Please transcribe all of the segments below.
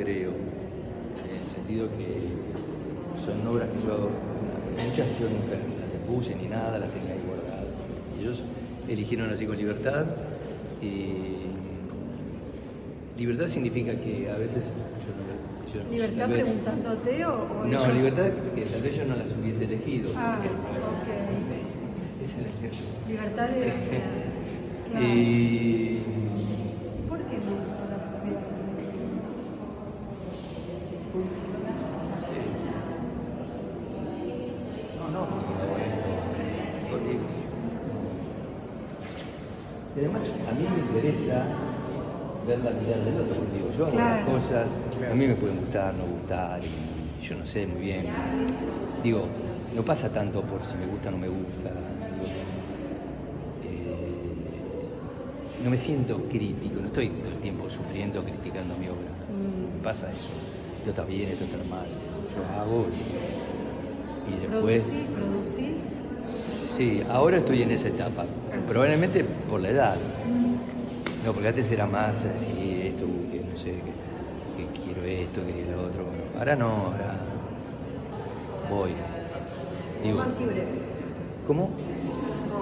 creo, en el sentido que son obras que muchas yo nunca las puse ni nada, las tenía ahí guardadas. Ellos eligieron así con libertad. Libertad significa que a veces ¿Libertad preguntándote o no, ellos? libertad que tal vez yo no las hubiese elegido. Ok. Esa es la Libertad de... Claro. Y ¿Por qué no las hubieras no, porque y además a mí me interesa ver la mirada del otro, porque digo, yo hago las cosas, a mí me pueden gustar, no gustar, y yo no sé muy bien. Digo, no pasa tanto por si me gusta o no me gusta. No me siento crítico, no estoy todo el tiempo sufriendo, criticando mi obra. Me pasa eso. Esto está bien, esto está mal. Yo hago y después... ¿Producís? Sí, ahora estoy en esa etapa. Probablemente por la edad. No, porque antes era más así, esto, que no sé, que quiero esto, que quiero lo otro. Bueno, ahora no, ahora voy. Digo, Más libre. ¿cómo?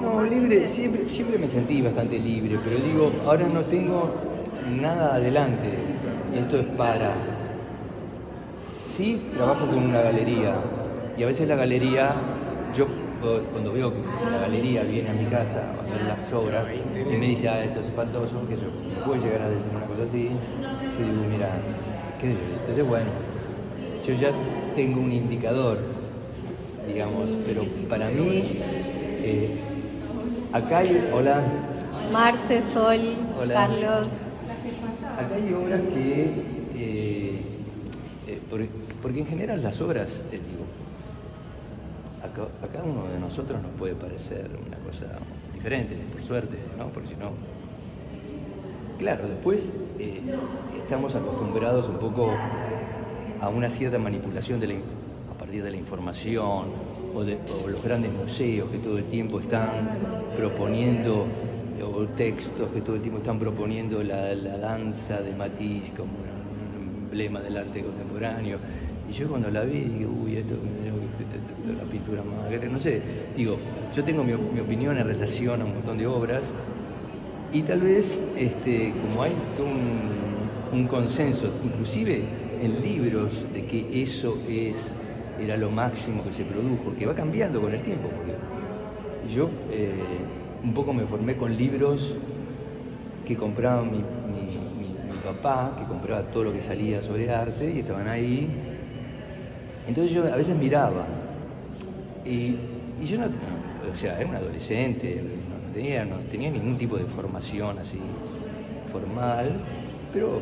No, libre, siempre me sentí bastante libre, pero digo, ahora no tengo nada adelante. Y esto es para... Sí, trabajo con una galería. Y a veces la galería, yo cuando veo que la galería viene a mi casa a ver las obras y me dice, esto es espantoso, que yo me puede llegar a decir una cosa así, yo digo, mira, qué sé yo. Entonces, bueno, yo ya tengo un indicador, digamos, pero para mí, acá hay, hola. Marce, Sol, Hola. Carlos. Acá hay obras que, porque en general las obras, digo, a cada uno de nosotros nos puede parecer una cosa diferente, por suerte, ¿no? Porque si no... Claro, después estamos acostumbrados un poco a una cierta manipulación a partir de la información o los grandes museos que todo el tiempo están proponiendo, o textos que todo el tiempo están proponiendo la danza de Matisse como un emblema del arte contemporáneo. Y yo cuando la vi digo, uy, esto la pintura más, no sé, digo, yo tengo mi opinión en relación a un montón de obras y tal vez como hay todo un consenso, inclusive en libros, de que eso era lo máximo que se produjo, que va cambiando con el tiempo, porque yo un poco me formé con libros que compraba mi papá, que compraba todo lo que salía sobre arte y estaban ahí. Entonces yo a veces miraba y yo no, o sea, era un adolescente, no tenía ningún tipo de formación así formal, pero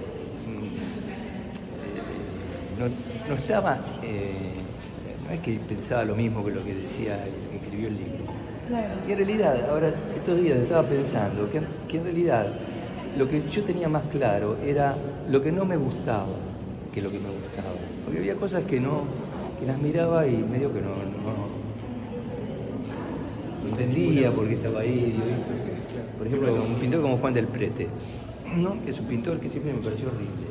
no estaba, no es que pensaba lo mismo que lo que decía el que escribió el libro. Claro. Y en realidad, ahora estos días estaba pensando que en realidad lo que yo tenía más claro era lo que no me gustaba que lo que me gustaba. Porque había cosas que las miraba y medio que no entendía por qué estaba ahí. Por ejemplo, un pintor como Juan del Prete, ¿no? Que es un pintor que siempre me pareció horrible.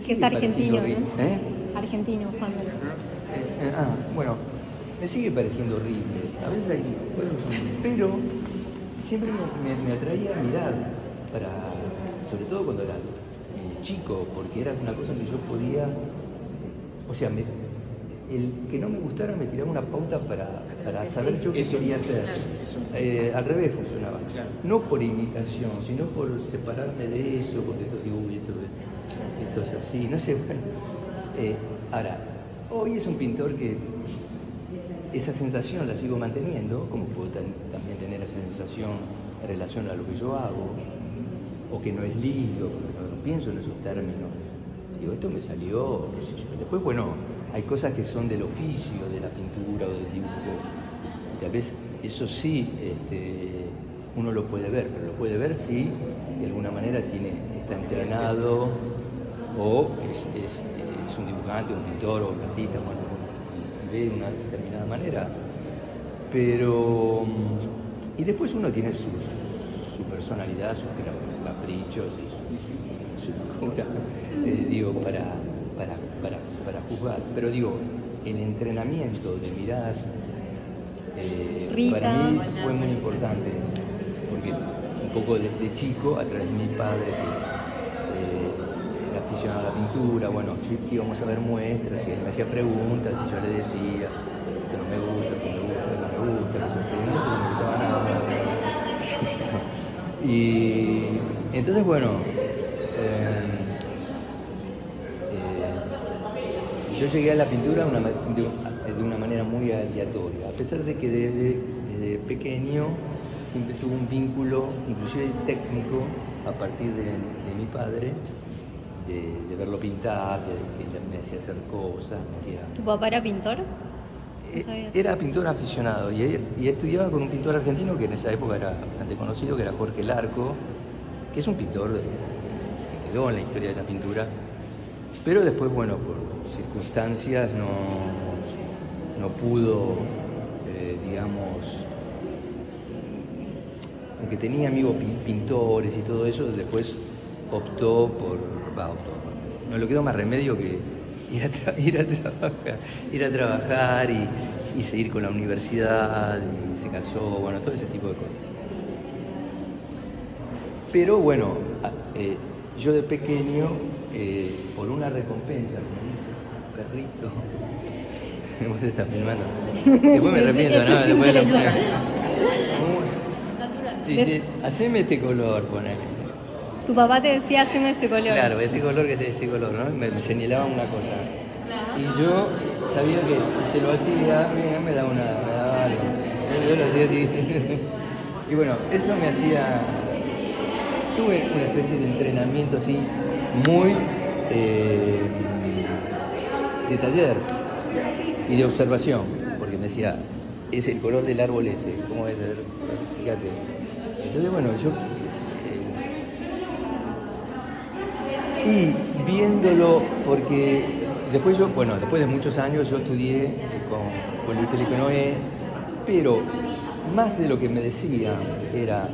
Que es argentino, ¿no? Argentino, Juan del Prete. Bueno, me sigue pareciendo horrible. A veces hay cosas, pero siempre me atraía a mirar, sobre todo cuando era chico, porque era una cosa que yo podía, o sea, el que no me gustara me tiraba una pauta para saber yo qué quería hacer. Al revés funcionaba. Claro. No por imitación, sino por separarme de eso, porque esto es así, no sé. Bueno. Ahora, hoy es un pintor que esa sensación la sigo manteniendo, como puedo también tener esa sensación en relación a lo que yo hago, o que no es lindo, no pienso en esos términos. Digo, esto me salió, qué sé yo. Después, bueno, hay cosas que son del oficio, de la pintura o del dibujo. Y tal vez eso sí uno lo puede ver, pero lo puede ver si de alguna manera está entrenado o es un dibujante, un pintor o un artista, bueno, ve de una determinada manera. Pero... Y después uno tiene su personalidad, sus caprichos y su locura, digo, para juzgar, pero digo, el entrenamiento de mirar Rita. para mí fue muy importante, porque un poco de chico, a través de mi padre, que era aficionado a la pintura, bueno, íbamos a ver muestras y él me hacía preguntas y yo le decía, esto no me gusta, esto me gusta, esto no me gusta, no me gustaba nada. Y entonces, bueno, yo llegué a la pintura de una manera muy aleatoria, a pesar de que desde pequeño siempre tuve un vínculo, inclusive técnico, a partir de mi padre, de verlo pintar, que me hacía hacer cosas, ¿Tu papá era pintor? ¿No sabías? Era pintor aficionado y estudiaba con un pintor argentino que en esa época era bastante conocido, que era Jorge Larco, que es un pintor que quedó en la historia de la pintura, pero después, bueno, por circunstancias no pudo, digamos, aunque tenía amigos pintores y todo eso, después optó, no le quedó más remedio que ir a trabajar y seguir con la universidad, y se casó, bueno, todo ese tipo de cosas. Pero bueno, yo de pequeño, por una recompensa, como un perrito, vos estás filmando, después me arrepiento, ¿no? Después dice, haceme este color, ponele. Tu papá te decía, haceme este color. Claro, este color que es ese color, ¿no? Me señalaba una cosa. Y yo sabía que si se lo hacía, me daba algo. Yo lo hacía así. Y bueno, eso me hacía... Tuve una especie de entrenamiento así, muy de taller y de observación, porque me decía, es el color del árbol ese, ¿cómo es? Fíjate. Entonces, bueno, yo... Y viéndolo, porque después después de muchos años yo estudié con Luis Felipe Noé, pero más de lo que me decía era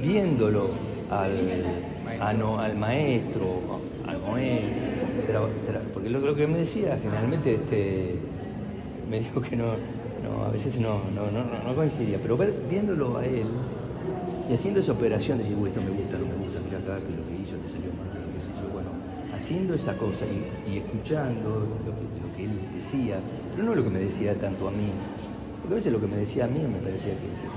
viéndolo al maestro, al Noé, porque lo que me decía generalmente me dijo que a veces no coincidía, pero viéndolo a él y haciendo esa operación de decir, esto me gusta, no me gusta, mira acá que lo que hizo te salió mal, qué sé yo, bueno, haciendo esa cosa y escuchando lo que él decía, pero no lo que me decía tanto a mí, porque a veces lo que me decía a mí me parecía que se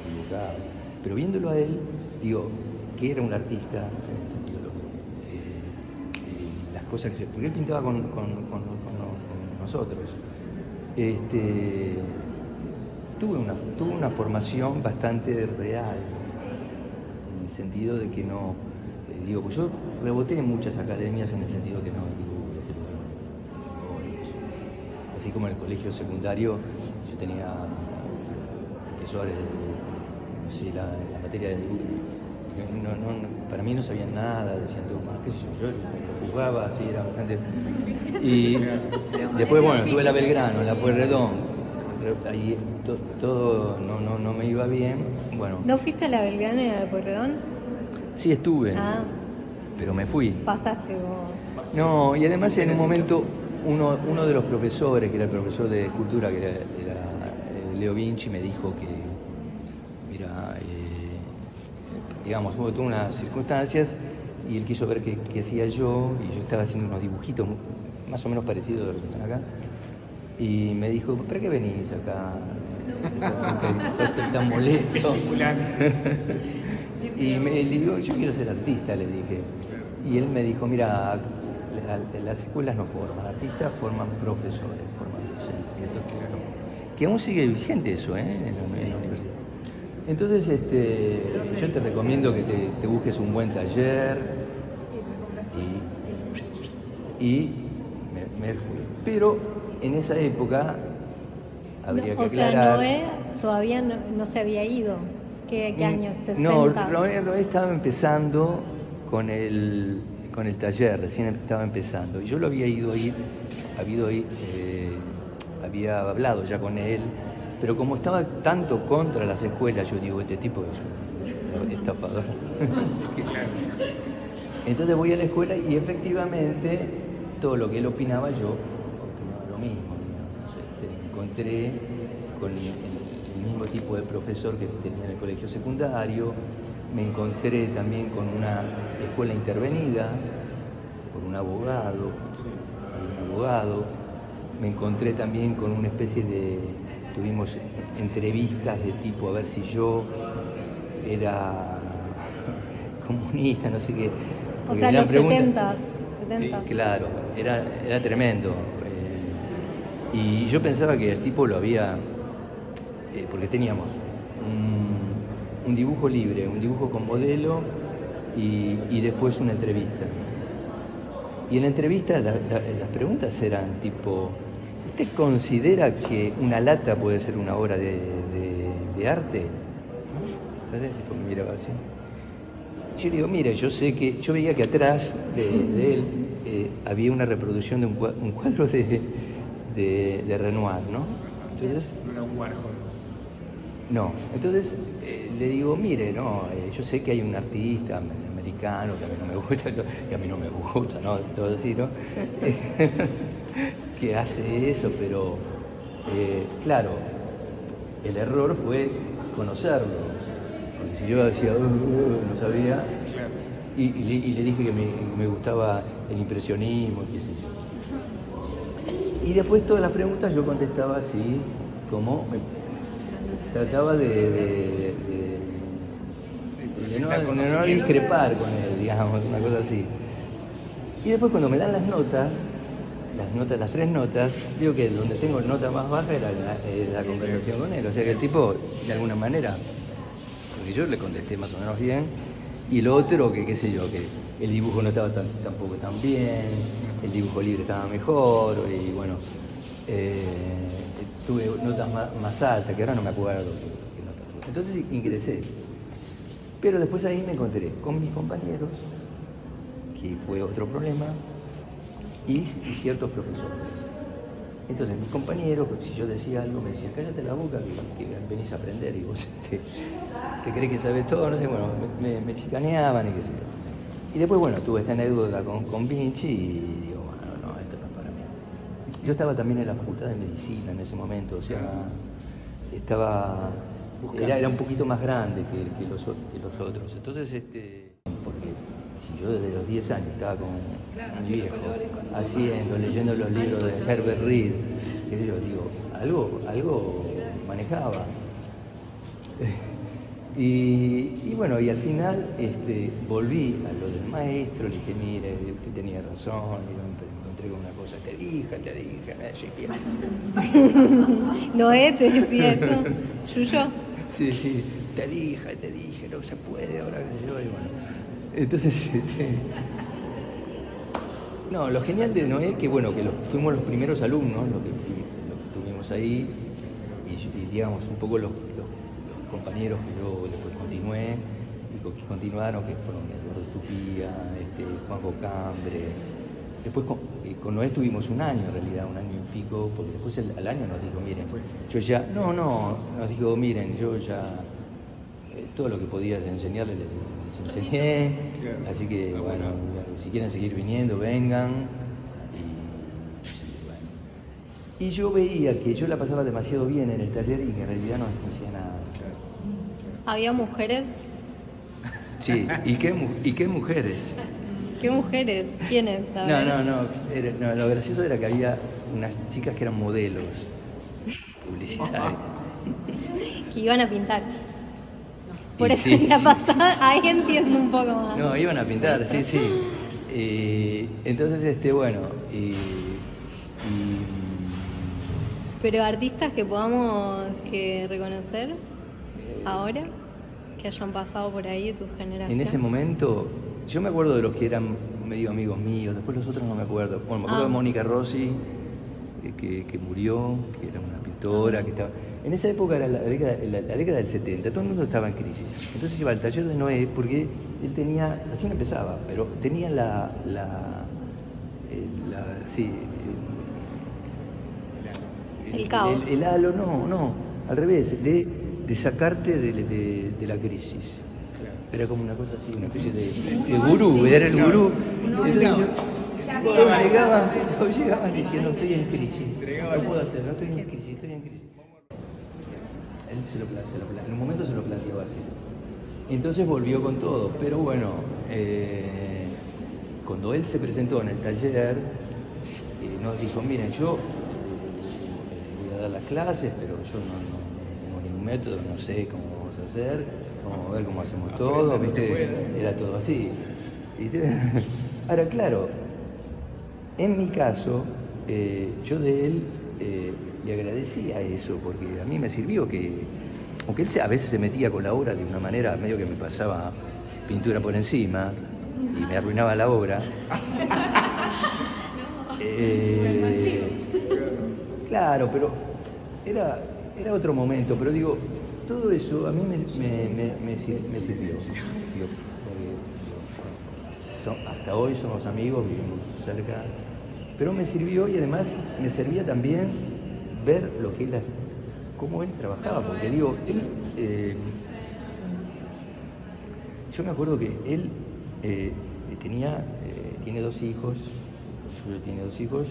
equivocaba, pero viéndolo a él, digo, que era un artista, en el sentido las cosas que porque él pintaba con nosotros, tuve una formación bastante real, en el sentido de que no, digo, pues yo reboté en muchas academias en el sentido que no, así como en el colegio secundario yo tenía profesores de la materia de dibujo, para mí no sabían nada, decían todo mal, qué sé yo lo jugaba así, era bastante... Y después, bueno, tuve la Belgrano, la Pueyrredón, ahí todo no me iba bien, bueno. ¿No fuiste a la Belgrano y a la Pueyrredón? Sí estuve, pero me fui. Pasaste vos. No, y además en un momento uno de los profesores, que era el profesor de escultura, que era Leo Vinci, me dijo que, mira, digamos, tuve unas circunstancias y él quiso ver qué hacía yo, y yo estaba haciendo unos dibujitos más o menos parecidos a los que están acá, y me dijo, ¿para qué venís acá? Sos tan molesto. Y le digo, yo quiero ser artista, le dije. Y él me dijo, mira, las escuelas no forman artistas, forman profesores, forman docentes. Que aún sigue vigente eso, en la universidad. Entonces, yo te recomiendo que te busques un buen taller y me fui. Pero en esa época habría que aclarar... O sea, Noé todavía no se había ido. ¿Qué años? 60. No, Noé estaba empezando con el taller, recién estaba empezando. Y yo lo había había hablado ya con él, pero como estaba tanto contra las escuelas, yo digo, este tipo es un estafador. Entonces voy a la escuela y efectivamente todo lo que él opinaba, yo opinaba lo mismo, digamos. Me encontré con el mismo tipo de profesor que tenía en el colegio secundario, me encontré también con una escuela intervenida por un abogado, me encontré también con una especie de, tuvimos entrevistas de tipo a ver si yo era comunista, no sé qué. O sea, los 70s. Sí, claro, era tremendo. Y yo pensaba que el tipo lo había, porque teníamos un dibujo libre, un dibujo con modelo y después una entrevista. Y en la entrevista las preguntas eran tipo, ¿usted considera que una lata puede ser una obra de arte? Entonces tipo me miraba así. Yo le digo, mire, yo veía que atrás de él había una reproducción de un cuadro de Renoir, ¿no? Entonces, no era un Warhol. No, entonces le digo, mire, no, yo sé que hay un artista americano que a mí no me gusta, que a mí no me gusta, ¿no? Todo así, ¿no? Que hace eso, pero claro, el error fue conocerlo. Porque si yo decía, no sabía, y le dije que me gustaba el impresionismo, qué sé yo. Y después todas las preguntas yo contestaba así, como trataba de no discrepar con él, digamos, una cosa así. Y después cuando me dan las tres notas, digo que donde tengo nota más baja era la conversación con él. O sea que el tipo, de alguna manera, porque yo le contesté más o menos bien, y el otro, que qué sé yo, que el dibujo no estaba tampoco tan bien, el dibujo libre estaba mejor, y bueno, tuve notas más altas, que ahora no me acuerdo qué notas. Entonces ingresé. Pero después ahí me encontré con mis compañeros, que fue otro problema, y ciertos profesores. Entonces mis compañeros, si yo decía algo, me decían, cállate la boca, que venís a aprender, y vos te crees que sabes todo, no sé, bueno, me chicaneaban y qué sé yo. Y después, bueno, tuve esta anécdota con Vinci y digo, bueno, no, esto no es para mí. Yo estaba también en la facultad de medicina en ese momento, o sea, era un poquito más grande que los otros. Entonces, porque si yo desde los 10 años estaba con un viejo, haciendo, leyendo los libros de Herbert Reed, que yo digo, algo manejaba. Y bueno, y al final volví a lo del maestro, le dije, mire, usted tenía razón, y me encontré con una cosa, te dije, me decía. Noé te decía eso, Yuyo. Sí, te dije, no se puede, ahora que yo, y bueno. Entonces, no, lo genial de Noé es que, bueno, que fuimos los primeros alumnos, lo que tuvimos ahí, y digamos, un poco los compañeros que yo después continué, y que continuaron, que fueron Eduardo Estupía, Juanjo Cambre. Después con Noé estuvimos un año, en realidad, un año y pico, porque después al año nos dijo, miren, yo ya, nos dijo, miren, yo ya, todo lo que podía enseñarles les enseñé, así que, bueno, si quieren seguir viniendo, vengan. Y yo veía que yo la pasaba demasiado bien en el taller y que en realidad no hacía nada. ¿Había mujeres? Sí, ¿y qué mujeres? ¿Qué mujeres? ¿Quiénes? No, lo gracioso era que había unas chicas que eran modelos publicitarios. Que iban a pintar. Por Y eso sí, la sí, pasada, ahí entiendo un poco más. No, iban a pintar, sí. Entonces, bueno, Pero artistas que podamos reconocer ahora, que hayan pasado por ahí de tu generación. en ese momento, yo me acuerdo de los que eran medio amigos míos, después los otros no me acuerdo. Bueno, me acuerdo de Mónica Rossi, que murió, que era una pintora, que estaba... En esa época era la década del 70, todo el mundo estaba en crisis. Entonces iba al taller de Noé porque él tenía, recién empezaba, pero tenía el caos. El halo, no, al revés, de sacarte de la crisis. Era como una cosa así, una especie de gurú, era el gurú. Entonces todos llegaban diciendo estoy en crisis, no puedo hacer, no estoy en crisis, estoy en crisis. Él en un momento se lo planteó así. Entonces volvió con todo, pero bueno, cuando él se presentó en el taller, nos dijo, miren, yo voy a dar las clases, pero yo no tengo ningún método, no sé cómo vamos a hacer, vamos a ver cómo hacemos todo, ¿viste? Era todo así. Ahora, claro, en mi caso, yo de él le agradecía eso, porque a mí me sirvió que, aunque él a veces se metía con la obra de una manera medio que me pasaba pintura por encima y me arruinaba la obra. Claro, pero era otro momento, pero digo, todo eso a mí me sirvió. Digo, hasta hoy somos amigos, vivimos cerca, pero me sirvió y además me servía también ver lo que él hacía, cómo él trabajaba, porque digo, yo me acuerdo que él tiene 2 hijos, Julio tiene 2 hijos,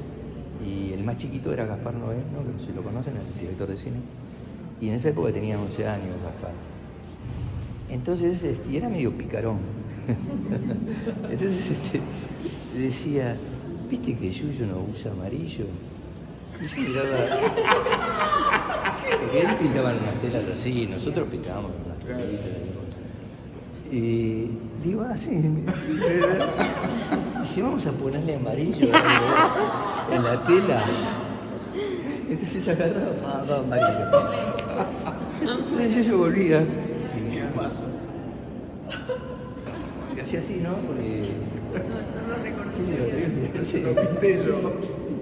y el más chiquito era Gaspar Noé, ¿no? Que si lo conocen, el director de cine, y en esa época tenía 11 años Gaspar. Entonces, y era medio picarón. Entonces decía, ¿viste que Yuyo no usa amarillo? Y yo miraba, porque él pintaba en unas telas así, nosotros pintábamos en unas telitas así. Y digo, sí. Dice, vamos a ponerle amarillo en la tela. Entonces agarraba amarillo. Entonces yo volvía. ¿Qué pasa? Y hacía así, ¿no? Porque... No reconocí. Eso lo pinté yo.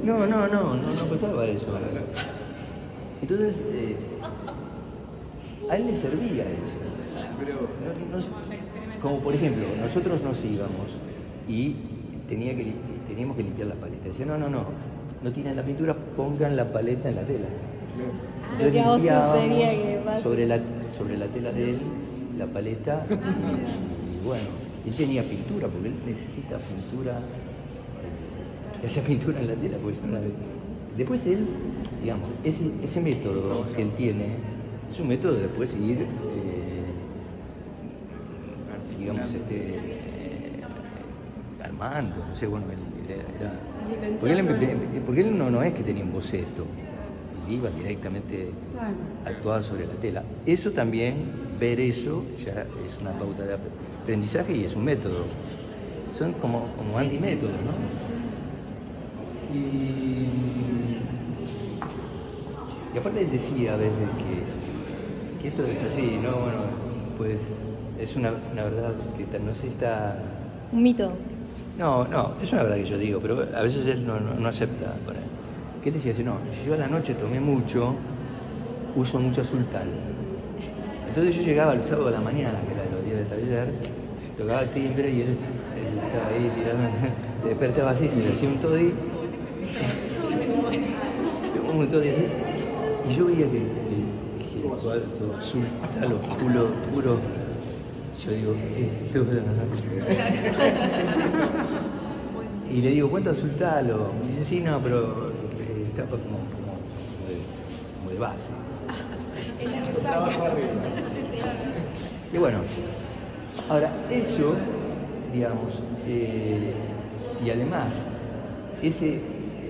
No pasaba eso. Entonces, a él le servía eso. Como por ejemplo, nosotros nos íbamos y teníamos que limpiar la paleta. Decía, no tienen la pintura, pongan la paleta en la tela. Lo que a vos te gustaría que Limpiábamos pase. sobre la tela de él, la paleta, y bueno, él tenía pintura, porque él necesita pintura, que haya pintura en la tela, porque después él, digamos, ese método que él tiene, es un método de después ir, digamos, armando, no sé, bueno, él era... Porque él no es que tenía un boceto, él iba directamente, actuaba sobre la tela. Eso también, ver eso, ya es una pauta de aprendizaje y es un método. Son como antimétodos, ¿no? Y aparte él decía a veces que esto es así, ¿no? Bueno, pues es una verdad que no sé si está... Un mito. No, es una verdad que yo digo, pero a veces él no acepta. Que él decía así, si yo a la noche tomé mucho, uso mucho sultal. Entonces yo llegaba el sábado a la mañana, que era de los días de taller, tocaba el timbre y él estaba ahí tirando, se despertaba así, se le hacía un toddy, y yo veía que el cuarto sultal oscuro, puro. Yo digo, y le digo, ¿cuánto sultalo? Y dice, sí, no, pero está como de base. Trabajo arriba. Y bueno, ahora eso, digamos, y además, ese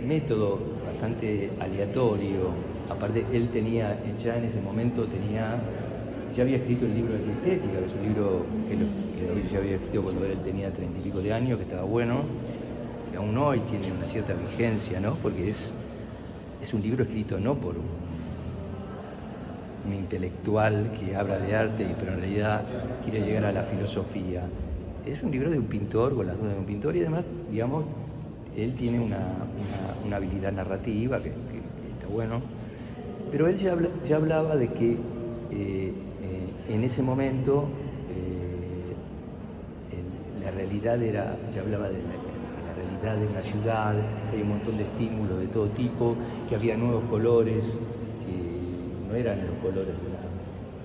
método bastante aleatorio, aparte él tenía, ya en ese momento ya había escrito el libro de estética, que es un libro que ya había escrito cuando él tenía 30 y pico de años, que estaba bueno, que aún hoy tiene una cierta vigencia, ¿no? Porque es un libro escrito no por un intelectual que habla de arte, pero en realidad quiere llegar a la filosofía. Es un libro de un pintor, con las dudas de un pintor, y además, digamos, él tiene una habilidad narrativa que está bueno, pero él ya hablaba de que en ese momento la realidad ya hablaba de la realidad de una ciudad, hay un montón de estímulos de todo tipo, que había nuevos colores, que no eran los colores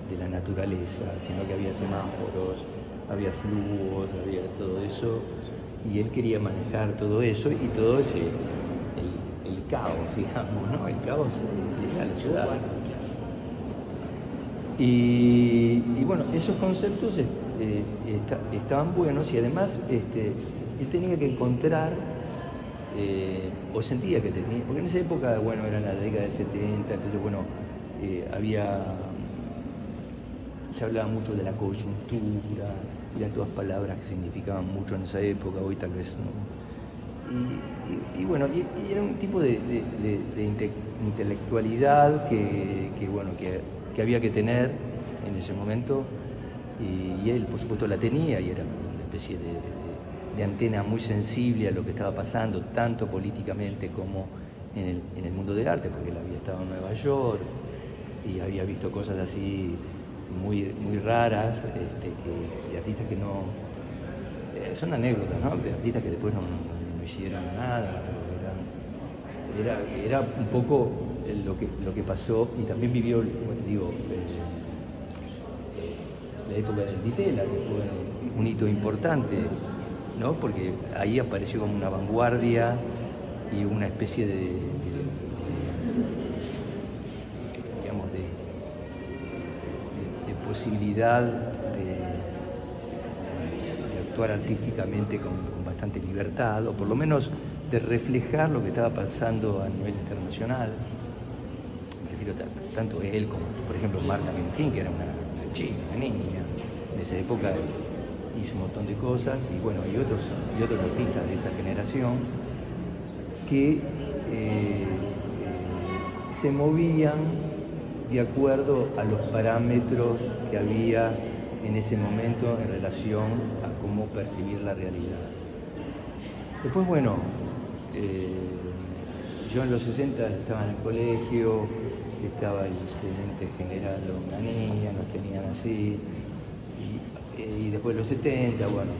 de la naturaleza, sino que había semáforos, había flujos, había todo eso, y él quería manejar todo eso y todo ese, el caos, digamos, ¿no? El caos de la ciudad. Y bueno, esos conceptos estaban buenos y además él tenía que encontrar, o sentía que tenía, porque en esa época, bueno, era la década del 70, entonces, bueno, se hablaba mucho de la coyuntura, eran todas palabras que significaban mucho en esa época, hoy tal vez no. Y bueno, y era un tipo de intelectualidad que había que tener en ese momento, y él por supuesto la tenía, y era una especie de antena muy sensible a lo que estaba pasando, tanto políticamente como en el mundo del arte, porque él había estado en Nueva York y había visto cosas así muy, muy raras, de artistas que no... son anécdotas, ¿no? De artistas que después no hicieron nada. Era un poco lo que pasó, y también vivió, como te digo, la época del Ditela, que fue un hito importante, ¿no? Porque ahí apareció como una vanguardia y una especie digamos, de posibilidad de actuar artísticamente con bastante libertad, o por lo menos de reflejar lo que estaba pasando a nivel internacional. Me refiero tanto él como, por ejemplo, Martha King, que era una chica, una niña de esa época, hizo un montón de cosas, y bueno, y otros artistas de esa generación que se movían de acuerdo a los parámetros que había en ese momento en relación a cómo percibir la realidad. Después, bueno, yo en los 60 estaba en el colegio, estaba el teniente general Onganía, nos tenían así, y después los 70, bueno,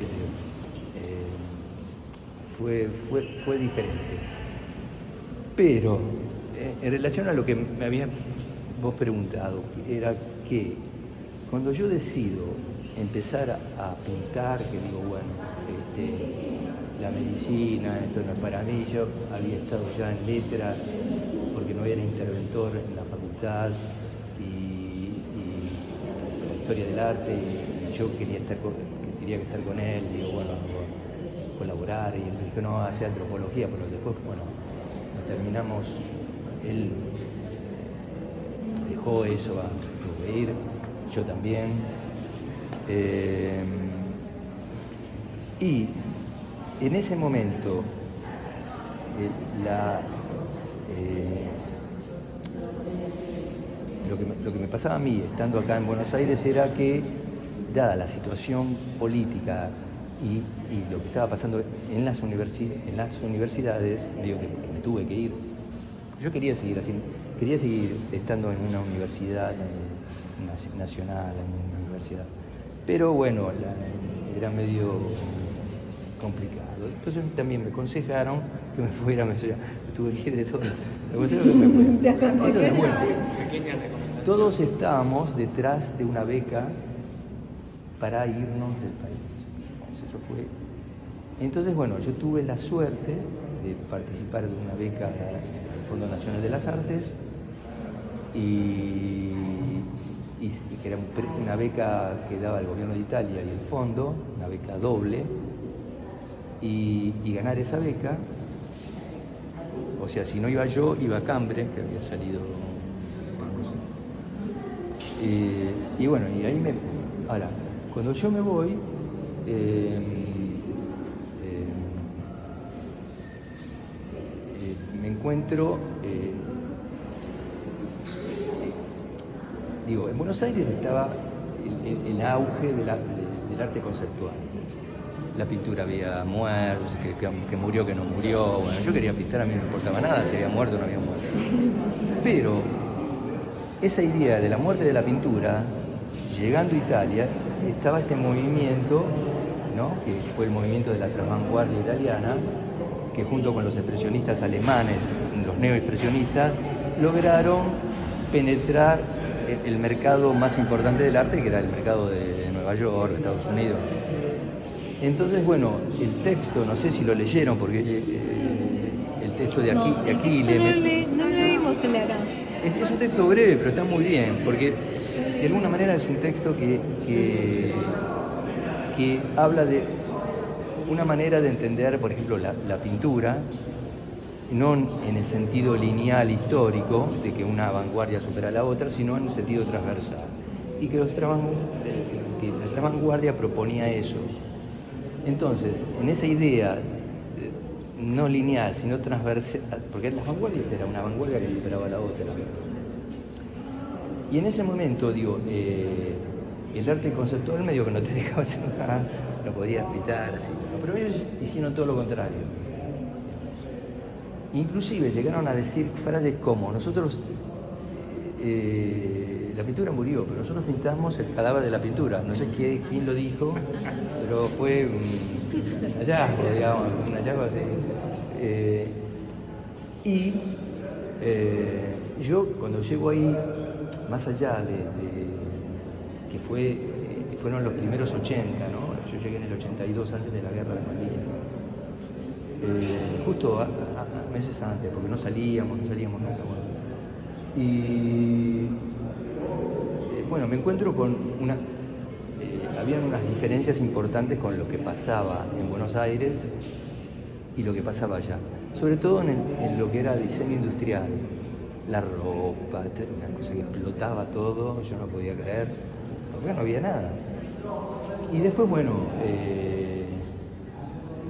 fue diferente. Pero en relación a lo que me habías vos preguntado, era que cuando yo decido empezar a pintar, que digo, bueno, la medicina, esto no es para mí, yo había estado ya en letras, porque no era interventor en la facultad, y la historia del arte, y yo quería estar con él, digo, bueno, colaborar, y él me dijo, no, hace antropología, pero después, bueno, nos terminamos, él dejó eso, tuvo que ir, yo también, y en ese momento lo que me pasaba a mí estando acá en Buenos Aires era que, dada la situación política y lo que estaba pasando en las universidades, digo que me tuve que ir. Yo quería seguir estando en una universidad nacional, en una universidad, pero bueno, era medio complicado. Entonces también me aconsejaron que me fuera, tuve que ir de todo. Me aconsejaron que me fuera. Bueno, todos estábamos detrás de una beca para irnos del país. Eso fue. Entonces, bueno, yo tuve la suerte de participar de una beca del Fondo Nacional de las Artes, y que era una beca que daba el gobierno de Italia y el fondo, una beca doble, y ganar esa beca, o sea, si no iba yo, iba Cambre, que había salido, y bueno, y ahí me fui. Ahora, cuando yo me voy, me encuentro, en Buenos Aires estaba el auge del arte conceptual. La pintura había muerto, que murió, que no murió. Bueno, yo quería pintar, a mí no me importaba nada si había muerto o no había muerto. Pero esa idea de la muerte de la pintura, llegando a Italia, estaba este movimiento, ¿no?, que fue el movimiento de la transvanguardia italiana, que junto con los expresionistas alemanes, los neoexpresionistas, lograron penetrar el mercado más importante del arte, que era el mercado de Nueva York, de Estados Unidos. Entonces, bueno, el texto, no sé si lo leyeron, porque el texto de aquí, No, de aquí el texto no lo leímos el de acá. es un texto breve, pero está muy bien, porque de alguna manera es un texto que habla de una manera de entender, por ejemplo, la pintura, no en el sentido lineal histórico, de que una vanguardia supera a la otra, sino en el sentido transversal. Y que la vanguardia proponía eso. Entonces, en esa idea no lineal, sino transversal, porque las vanguardias era una vanguardia que superaba a la otra. Y en ese momento, digo, el arte conceptual medio que no te dejaba hacer nada, no podías pintar así. Pero ellos hicieron todo lo contrario. Inclusive llegaron a decir frases como, nosotros, la pintura murió, pero nosotros pintamos el cadáver de la pintura. No sé quién lo dijo, pero fue un hallazgo, digamos, un hallazgo de... yo cuando llego ahí, más allá que fueron los primeros 80, ¿no? Yo llegué en el 82 antes de la guerra de Malvinas. Justo meses antes, porque no salíamos nunca. Y bueno, me encuentro con habían unas diferencias importantes con lo que pasaba en Buenos Aires y lo que pasaba allá. Sobre todo en lo que era diseño industrial, la ropa, una cosa que explotaba todo, yo no podía creer, porque no había nada. Y después, bueno,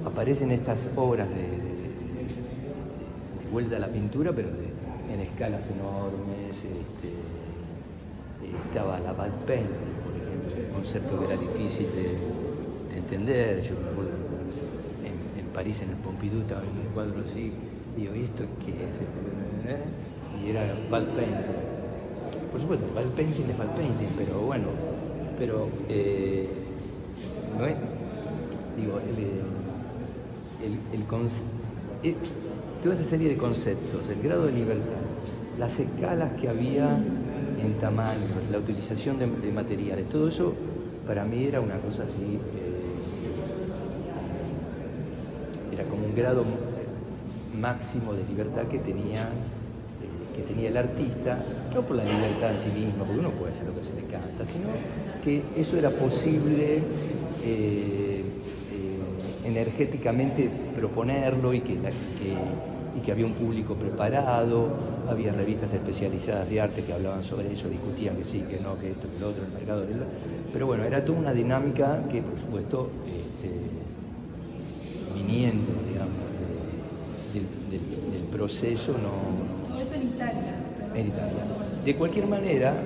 aparecen estas obras de vuelta a la pintura, pero en escalas enormes. Estaba la bad paint, por ejemplo, un concepto que era difícil de entender. Yo me acuerdo en París, en el Pompidou, estaba en un cuadro así, y digo, ¿y esto qué es? Y era bad paint. Por supuesto, bad painting es bad painting, pero bueno, no es, digo, toda esa serie de conceptos, el grado de libertad, las escalas que había en tamaños, la utilización de materiales, todo eso para mí era una cosa así, era como un grado máximo de libertad que tenía el artista, no por la libertad en sí mismo, porque uno puede hacer lo que se le canta, sino que eso era posible energéticamente proponerlo y que había un público preparado, había revistas especializadas de arte que hablaban sobre eso, discutían que sí, que no, que esto, que lo otro, el mercado del... Pero bueno, era toda una dinámica que, por supuesto, viniendo, digamos, del proceso, no... Eso en Italia. En Italia. De cualquier manera,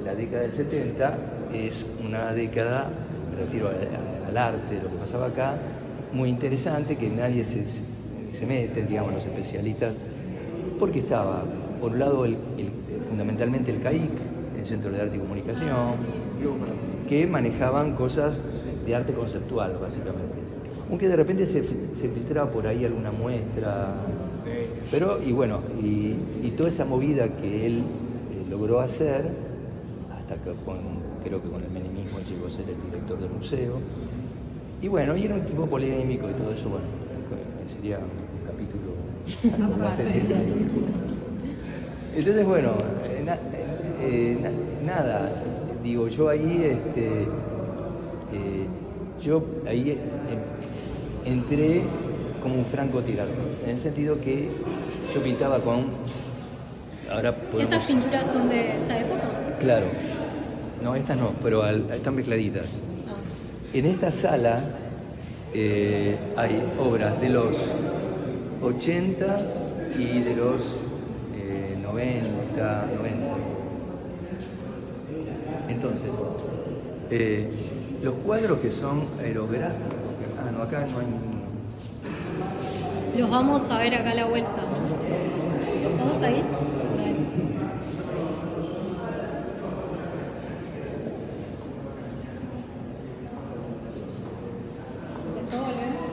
la década del 70 es una década, me refiero al arte, de lo que pasaba acá, muy interesante, que nadie se mete, digamos, los especialistas, porque estaba, por un lado, fundamentalmente el CAIC, el Centro de Arte y Comunicación, que manejaban cosas de arte conceptual, básicamente. Aunque de repente se filtraba por ahí alguna muestra, pero, y bueno, y toda esa movida que él logró hacer, hasta que creo que con el menemismo llegó a ser el director del museo, y bueno, y era un tipo polémico y todo eso, bueno, sería un capítulo. Entonces, bueno, nada, digo, yo ahí, entré como un francotirador, en el sentido que yo pintaba con... Ahora podemos... ¿Estas pinturas son de esa época? Claro, no, estas no, pero están mezcladitas. Ah. En esta sala hay obras de los 80 y de los 90. Entonces, los cuadros que son aerográficos, no, acá no hay ninguno. Los vamos a ver acá a la vuelta. ¿Vamos ahí? Dale. ¿Después volvemos?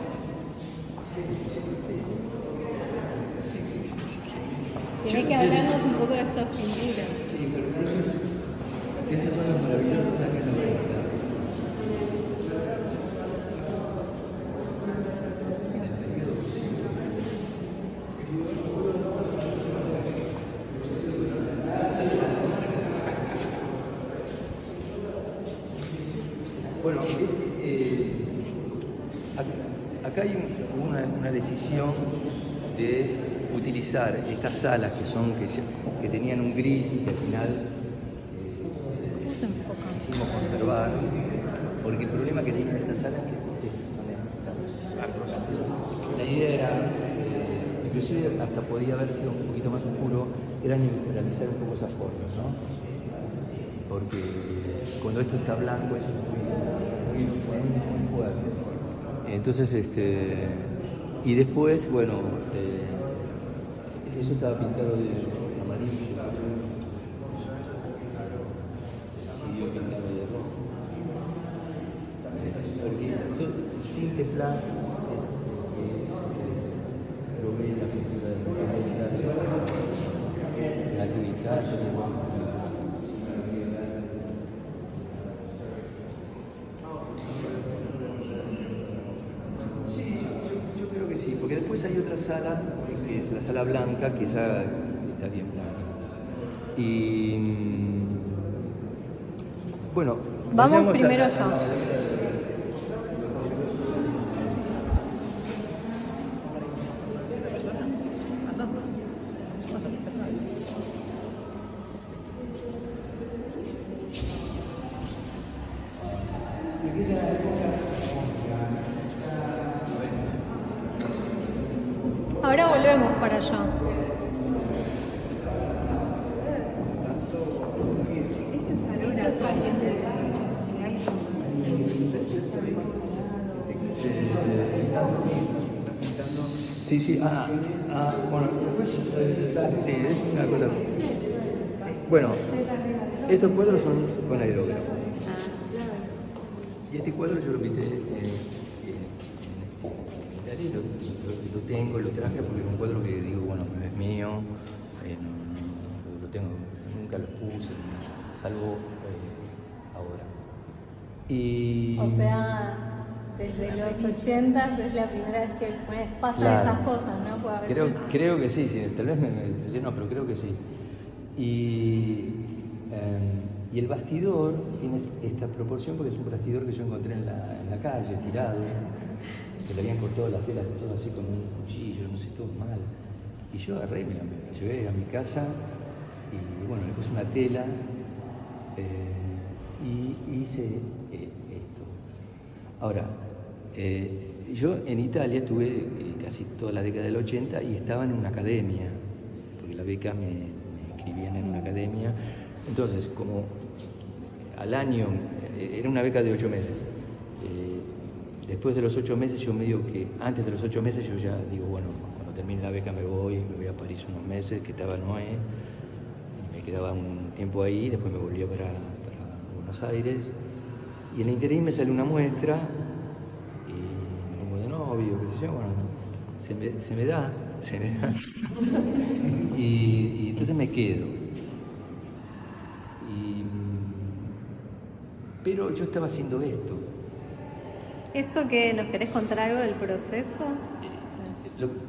Tenés que hablarnos un poco de estas pinturas. Sí, pero esos son los maravillosos años 90. acá hay una decisión de utilizar estas salas que tenían un gris y que al final ¿Cómo se enfoca? quisimos conservar, porque el problema que tienen estas salas es que son estas arcos. La idea era, inclusive hasta podía verse un poquito más oscuro, era neutralizar un poco esas formas, ¿no? Porque cuando esto está blanco eso es muy fuerte. Entonces, y después, bueno, eso estaba pintado de amarillo, siguió pintado de rojo. Porque sin teflán probé la pintura de la actividad, yo creo que sí, porque después hay otra sala, que es la sala blanca, que esa está bien blanca. Y bueno, Vamos vayamos primero a allá. Ahora volvemos para allá. Esta salona caliente de Sí, bueno, después, sí, es una cosa. Bueno, estos cuadros son con aerógrafo. Y este cuadro yo lo pinté en Italia, lo tengo, lo traje porque es un cuadro que digo, bueno, es mío, no, lo tengo, nunca lo puse, salvo ahora. Y, O sea, desde los 80 es la primera vez que pasan claro, esas cosas, ¿no? Pues a veces- creo que sí, tal vez me no, pero creo que sí. Y el bastidor tiene esta proporción porque es un bastidor que yo encontré en la calle, tirado, que le habían cortado la tela todo así con un cuchillo, no sé, todo mal. Y yo agarré y me la llevé a mi casa y bueno, le puse una tela y hice esto. Ahora, yo en Italia estuve casi toda la década del 80 y estaba en una academia, porque la beca me inscribían en una academia. Entonces, como al año, era una beca de 8 meses. Después de los 8 meses, yo medio que, antes de los 8 meses, yo ya digo, bueno, cuando termine la beca me voy a París unos meses, que estaba Noé, me quedaba un tiempo ahí, después me volvía para Buenos Aires, y en el interín me sale una muestra, y me pongo de novio, qué sé yo, bueno, se me da, y entonces me quedo. Pero yo estaba haciendo esto. ¿Esto que nos querés contar algo del proceso?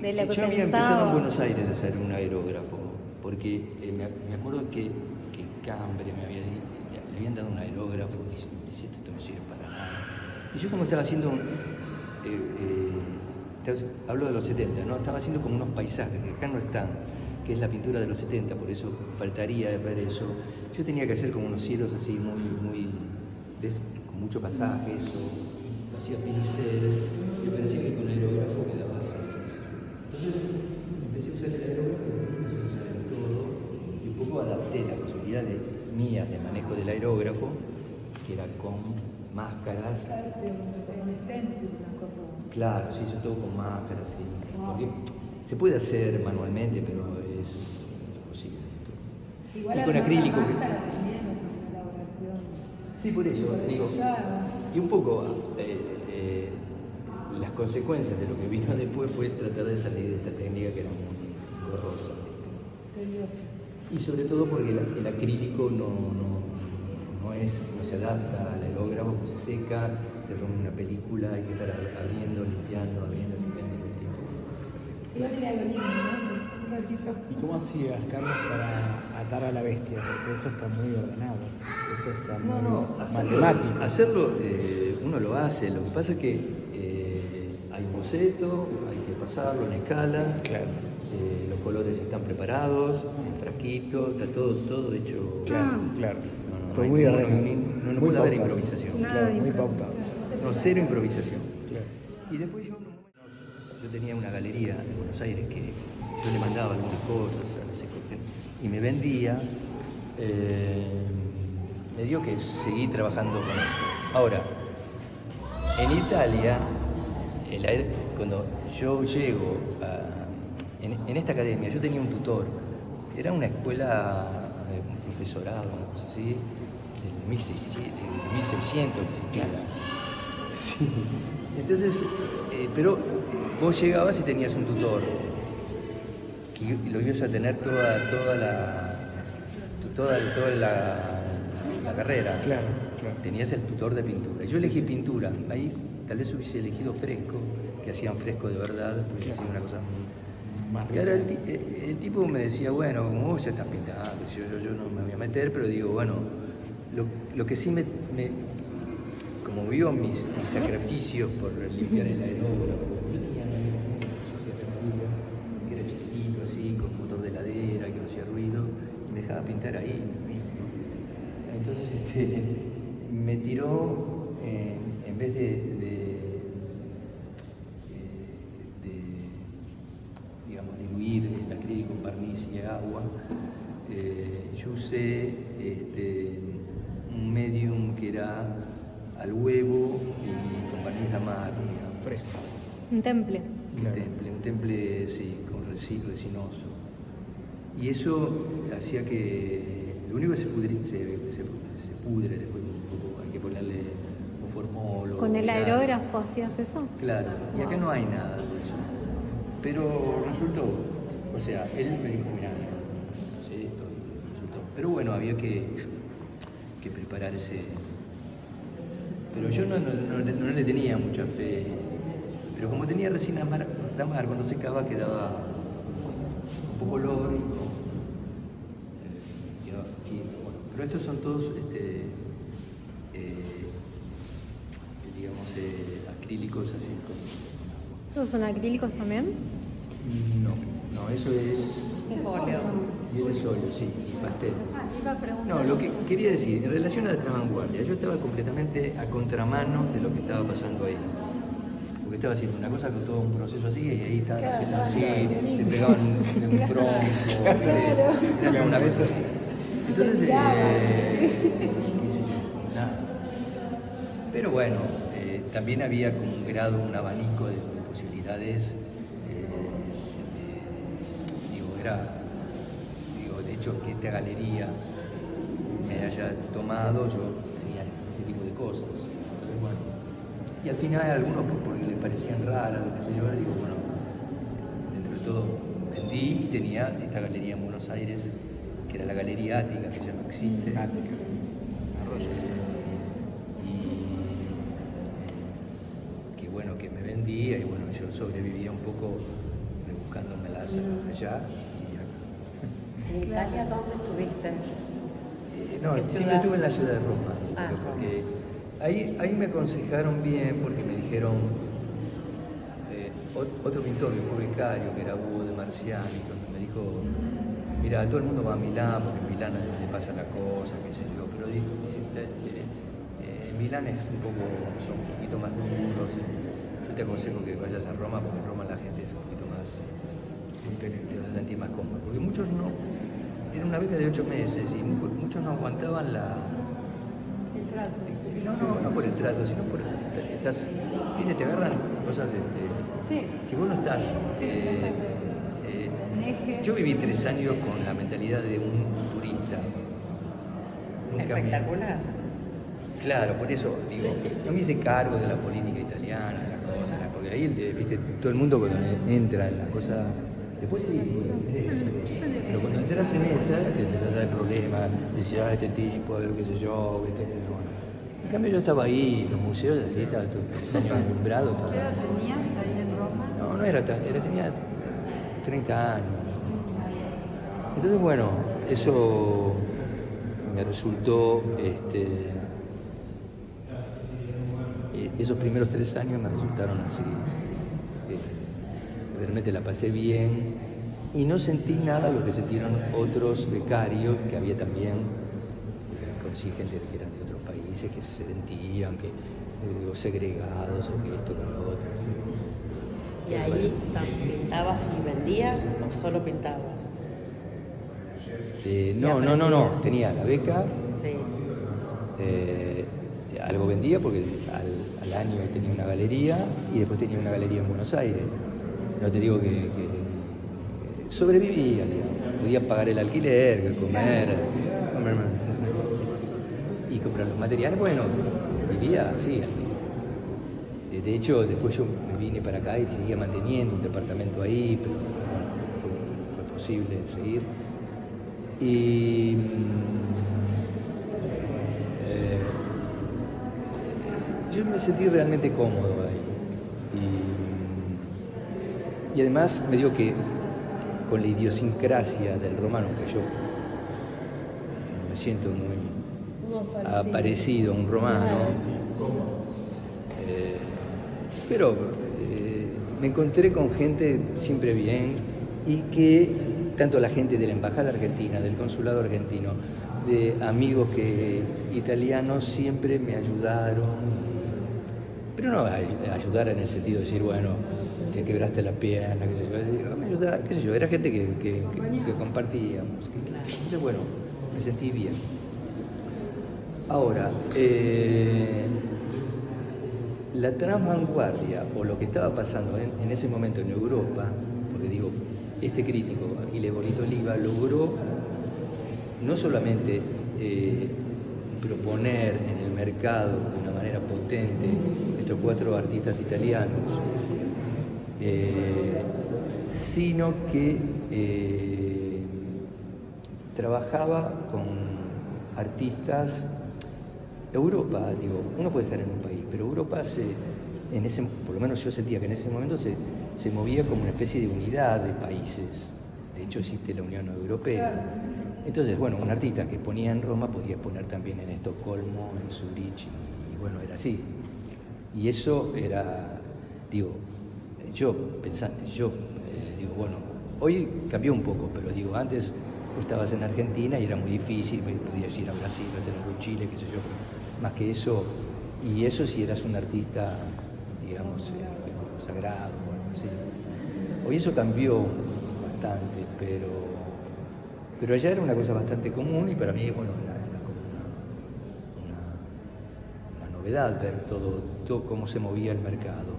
De lo que Yo había pensaba. empezado en Buenos Aires a hacer un aerógrafo, porque me acuerdo que Cambre le habían dado un aerógrafo y dice, esto no sirve para nada. Y yo como estaba haciendo, hablo de los 70, ¿no? Estaba haciendo como unos paisajes que acá no están, que es la pintura de los 70, por eso faltaría de ver eso. Yo tenía que hacer como unos cielos así muy con mucho pasaje, eso, hacía pincel, y parecía que con el aerógrafo quedaba así. Entonces empecé a usar el aerógrafo, empecé a usar el todo, y un poco adapté la posibilidad mía de manejo del aerógrafo, que era con máscaras. Claro, sí, yo todo con máscaras, sí. Porque se puede hacer manualmente, pero es posible. Igual y con acrílico. Sí, por eso, digo, y un poco las consecuencias de lo que vino después fue tratar de salir de esta técnica que era muy borrosa. Y sobre todo porque el acrílico no se adapta al aerógrafo, pues se seca, se rompe una película, hay que estar abriendo, limpiando todo el tiempo. Igual tiene algo lindo, ¿no? Un ratito. ¿Y cómo hacías, Carlos, para atar a la bestia? Porque eso está muy ordenado, eso está muy matemático. Hacerlo uno lo hace, lo que pasa es que hay un boceto, hay que pasarlo en escala, Claro. los colores están preparados, en frasquito, está todo hecho. Claro, claro. No, Todo hay muy como- ordenado. no Muy puede haber pautado. improvisación. Nada Claro, de muy impro- pautado. No, cero improvisación. Claro. Y después yo tenía una galería en Buenos Aires que yo le mandaba algunas cosas a no sé qué, y me vendía, me dio que seguí trabajando con él. Ahora, en Italia, cuando yo llego en esta academia, yo tenía un tutor, era una escuela, un profesorado, una cosa así, del 1600 que existía. Sí. Entonces, pero vos llegabas y tenías un tutor, que lo ibas a tener toda la carrera. Claro, claro. Tenías el tutor de pintura. Yo elegí pintura, ahí tal vez hubiese elegido fresco, que hacían fresco de verdad, hubiese sido una cosa Más y ahora el tipo me decía, bueno, como vos ya estás pintando, yo no me voy a meter, pero digo, bueno, lo que sí como vio mis sacrificios por limpiar el aerógrafo, yo tenía un amigo que era chiquitito, así, con motor de heladera, que no hacía ruido, y me dejaba pintar ahí mismo. Entonces me tiró, en vez digamos, diluir el acrílico en barniz y agua, yo usé un medium que era al huevo y con barniz de mar, digamos. Fresco. Un temple. Claro. Un temple sí, con resinoso. Y eso hacía que lo único que se pudre después un poco, hay que ponerle un formol. ¿Con el aerógrafo hacías eso? Claro, y acá no hay nada de eso. Pero resultó, o sea, él me dijo, mira, no sé esto, y resultó. Pero bueno, había que preparar ese. Pero yo no le tenía mucha fe. Pero como tenía resina la mar, cuando secaba quedaba un poco lóbrico, quedaba fino. Bueno, pero estos son todos, digamos, acrílicos así con. ¿Esos son acrílicos también? No, eso es. Óleo. Y es óleo, sí, y pastel. Iba a preguntar. No, lo que quería decir, en relación a la vanguardia, yo estaba completamente a contramano de lo que estaba pasando ahí. Porque estaba haciendo una cosa con todo un proceso así, y ahí estaban haciendo así, le pegaban un tronco, era como una cosa así. Entonces, qué sé yo, nada. Pero bueno, también había como un grado, un abanico de posibilidades. De hecho, que esta galería me haya tomado, yo tenía este tipo de cosas. Entonces, bueno, y al final algunos porque les parecían raras, lo que sé yo, digo, bueno, dentro de todo vendí y tenía esta galería en Buenos Aires, que era la Galería Ática, que ya no existe. Ática. Y que bueno, que me vendía y bueno, yo sobrevivía un poco rebuscándomelas allá. ¿En Italia dónde estuviste? No, ¿Qué siempre ciudad? estuve en la ciudad de Roma, Ah, porque ahí me aconsejaron bien, porque me dijeron, otro pintor que fue becario, que era Hugo de Marciani, me dijo, mira, todo el mundo va a Milán, porque en Milán le pasa la cosa, qué sé yo, pero dice, Milán es un poco, son un poquito más duros, yo te aconsejo que vayas a Roma, porque en Roma la gente es un poquito más, te vas a sentir más cómodo, porque muchos no. Era una beca de 8 meses y muchos no aguantaban la. El trato. No por el trato, sino por. Viste, te agarran cosas. Sí. Si vos no estás. Un eje. Yo viví 3 años con la mentalidad de un turista. Espectacular. Claro, por eso digo, no me hice cargo de la política italiana, de la cosa, porque ahí, viste, todo el mundo cuando entra en la cosa. Después sí, pero cuando entras en esa, te empezás a dar problemas, decís, este tipo, a ver qué sé yo, ¿viste? Bueno. En cambio yo estaba ahí, los museos, así, estaba todo alumbrado. ¿Qué edad tenías ahí en Roma? No era tan, tenía 30 años. Entonces, bueno, eso me resultó, esos primeros 3 años me resultaron así realmente la pasé bien y no sentí nada lo que sintieron otros becarios, que había también, conocí gente que eran de otros países, que se sentían que segregados o que esto con lo otro. ¿Y ahí pintabas y vendías o solo pintabas? No, tenía la beca, Sí. algo vendía porque al año tenía una galería y después tenía una galería en Buenos Aires. No te digo que sobrevivía, digamos. Podía pagar el alquiler, comer y comprar los materiales. Bueno, vivía así. De hecho, después yo me vine para acá y seguía manteniendo un departamento ahí, pero no fue posible seguir. Y yo me sentí realmente cómodo ahí. Y además me dio que con la idiosincrasia del romano, que yo me siento muy parecido a un romano, pero me encontré con gente siempre bien y que tanto la gente de la Embajada Argentina, del Consulado Argentino, de amigos italianos siempre me ayudaron, pero no ayudar en el sentido de decir, bueno, te quebraste la pierna, qué sé yo, me ayudaba, qué sé yo, era gente que compartíamos. Entonces, bueno, me sentí bien. Ahora, la transvanguardia o lo que estaba pasando en ese momento en Europa, porque digo, este crítico, Achille Bonito Oliva, logró no solamente proponer en el mercado de una manera potente estos 4 artistas italianos, sino que trabajaba con artistas. Europa, digo, uno puede estar en un país, pero Europa por lo menos yo sentía que en ese momento se movía como una especie de unidad de países. De hecho existe la Unión Europea. Entonces, bueno, un artista que ponía en Roma podía poner también en Estocolmo, en Zurich, y bueno, era así. Y eso era, digo, digo, bueno, hoy cambió un poco, pero digo, antes tú estabas en Argentina y era muy difícil, podías ir a Brasil, hacer algo en Chile, qué sé yo, más que eso, y eso si eras un artista, digamos, consagrado o algo así. Hoy eso cambió bastante, pero allá era una cosa bastante común y para mí, bueno, era como una novedad ver todo cómo se movía el mercado.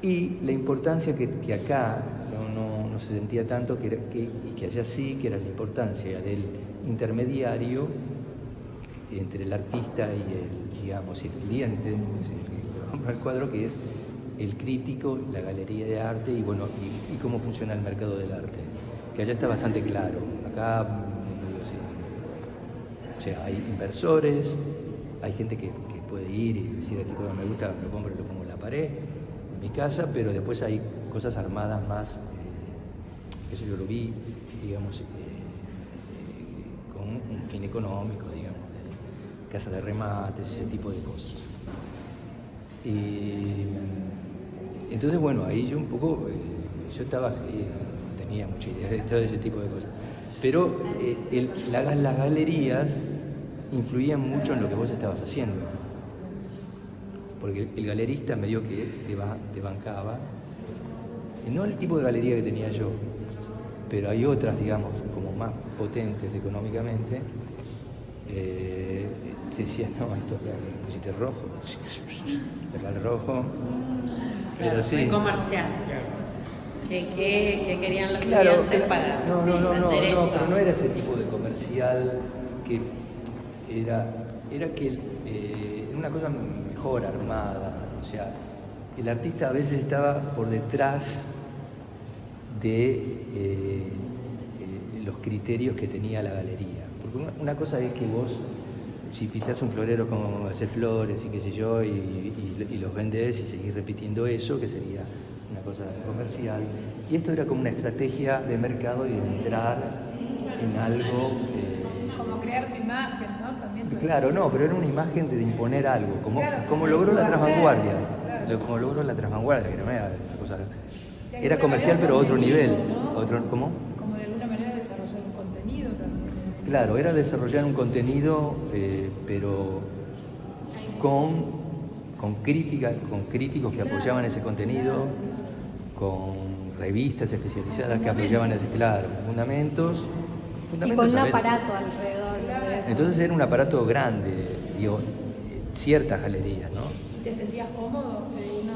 Y la importancia que acá no se sentía tanto, y que allá sí, que era la importancia del intermediario entre el artista y el cliente, que compra el cuadro, que es el crítico, la galería de arte y bueno, y cómo funciona el mercado del arte, que allá está bastante claro. Acá, o sea, hay inversores, hay gente que puede ir y decir, este cuadro me gusta, lo compro y lo pongo en la pared, en mi casa, pero después hay cosas armadas más, eso yo lo vi, digamos, con un fin económico, digamos, casas de remates, ese tipo de cosas. Y entonces, bueno, ahí yo un poco, yo estaba así, no tenía mucha idea de todo ese tipo de cosas. Pero las galerías influían mucho en lo que vos estabas haciendo. Porque el galerista medio que te bancaba, no el tipo de galería que tenía yo, pero hay otras, digamos, como más potentes económicamente, te decían, no, esto pusiste rojo, el rojo, pero sí. Muy comercial. ¿Qué querían los Claro, clientes para no, vender eso? pero no era ese tipo de comercial que era que era una cosa mejor armada, o sea, el artista a veces estaba por detrás de los criterios que tenía la galería. Porque una cosa es que vos, si pintás un florero como hacer flores y qué sé yo, y los vendés y seguís repitiendo eso, que sería una cosa comercial. Y esto era como una estrategia de mercado y de entrar en algo... Como crear tu imagen, ¿no? También Claro, no, pero era una imagen de imponer algo, como logró la transvanguardia. Claro. como logró la Transvanguardia, que no era una cosa... Era comercial, pero a otro nivel. ¿Cómo? Como de alguna manera desarrollar un contenido también. Claro, era desarrollar un contenido, pero con críticas, con críticos que apoyaban ese contenido, con revistas especializadas que apoyaban ese, claro, fundamentos Y con un a veces. aparato alrededor de eso. Entonces era un aparato grande, digo, ciertas galerías, ¿no? ¿Te sentías cómodo?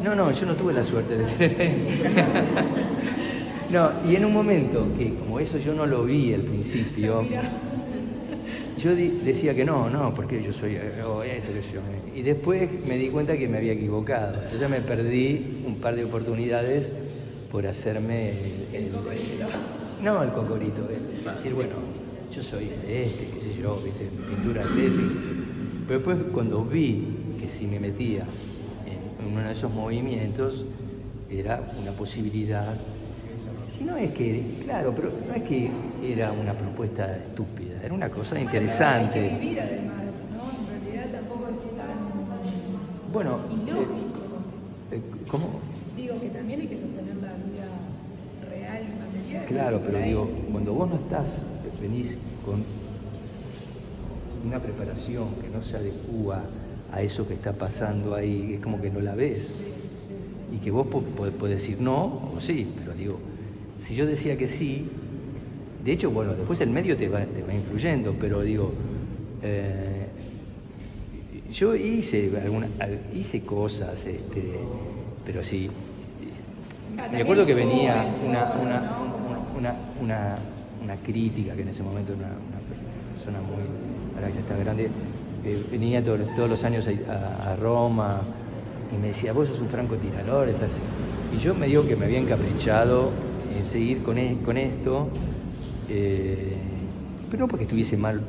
No, yo no tuve la suerte de tener ahí. No, y en un momento que como eso yo no lo vi al principio, yo decía que no, porque yo soy esto, que yo. Y después me di cuenta que me había equivocado. Entonces me perdí un par de oportunidades por hacerme el cocorito. Decir, bueno, yo soy de este, qué sé yo, viste, mi pintura es este. Pero después cuando vi que si me metía en uno de esos movimientos, era una posibilidad. Y no es que, claro, pero no es que era una propuesta estúpida, era una cosa interesante. Hay que vivir además, ¿no? En realidad tampoco es tan Bueno, ilógico. ¿cómo? Digo que también hay que sostener la vida real y material. Claro, pero Por ahí. digo, cuando vos no estás, venís con una preparación que no se adecúa a eso que está pasando ahí, es como que no la ves. Y que vos podés decir no o sí, pero digo, si yo decía que sí, de hecho, bueno, después el medio te va influyendo, pero digo, yo hice cosas, pero sí. Me acuerdo que venía una crítica, que en ese momento era una persona muy, ahora que ya está grande, venía todos los años a Roma y me decía, vos sos un francotirador, y yo me digo que me había encaprichado en seguir con esto, pero no porque estuviese mal,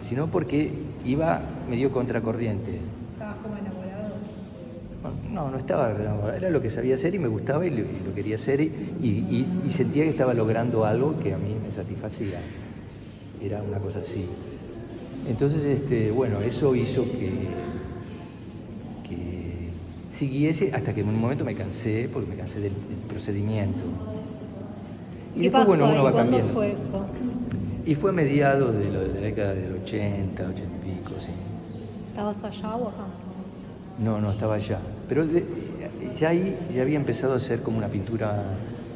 sino porque iba medio contracorriente. ¿Estabas como enamorado? No estaba enamorado, era lo que sabía hacer y me gustaba y lo quería hacer y sentía que estaba logrando algo que a mí me satisfacía. Era una cosa así. Entonces, bueno, eso hizo que siguiese hasta que en un momento me cansé, porque me cansé del procedimiento. ¿Qué después, pasó bueno, uno ahí? va ¿Cuándo cambiando. fue eso? Y fue a mediados de la década del 80 y pico, sí. ¿Estabas allá o acá? No, estaba allá. Pero ya ahí ya había empezado a hacer como una pintura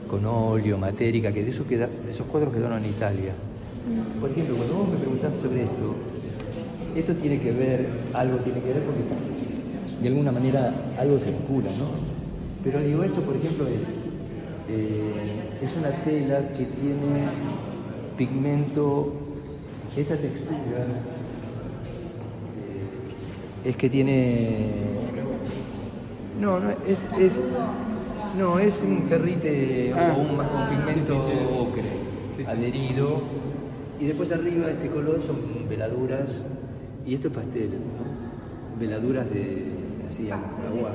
con óleo, matérica, que de esos cuadros quedaron en Italia. Por ejemplo, cuando vos me preguntás sobre esto tiene que ver porque de alguna manera algo se cura, ¿no? Pero digo, esto por ejemplo es una tela que tiene pigmento, esta textura es que tiene... No, es un ferrite o un pigmento ocre adherido. Y después arriba este color son veladuras, y esto es pastel, ¿no? Veladuras de así agua.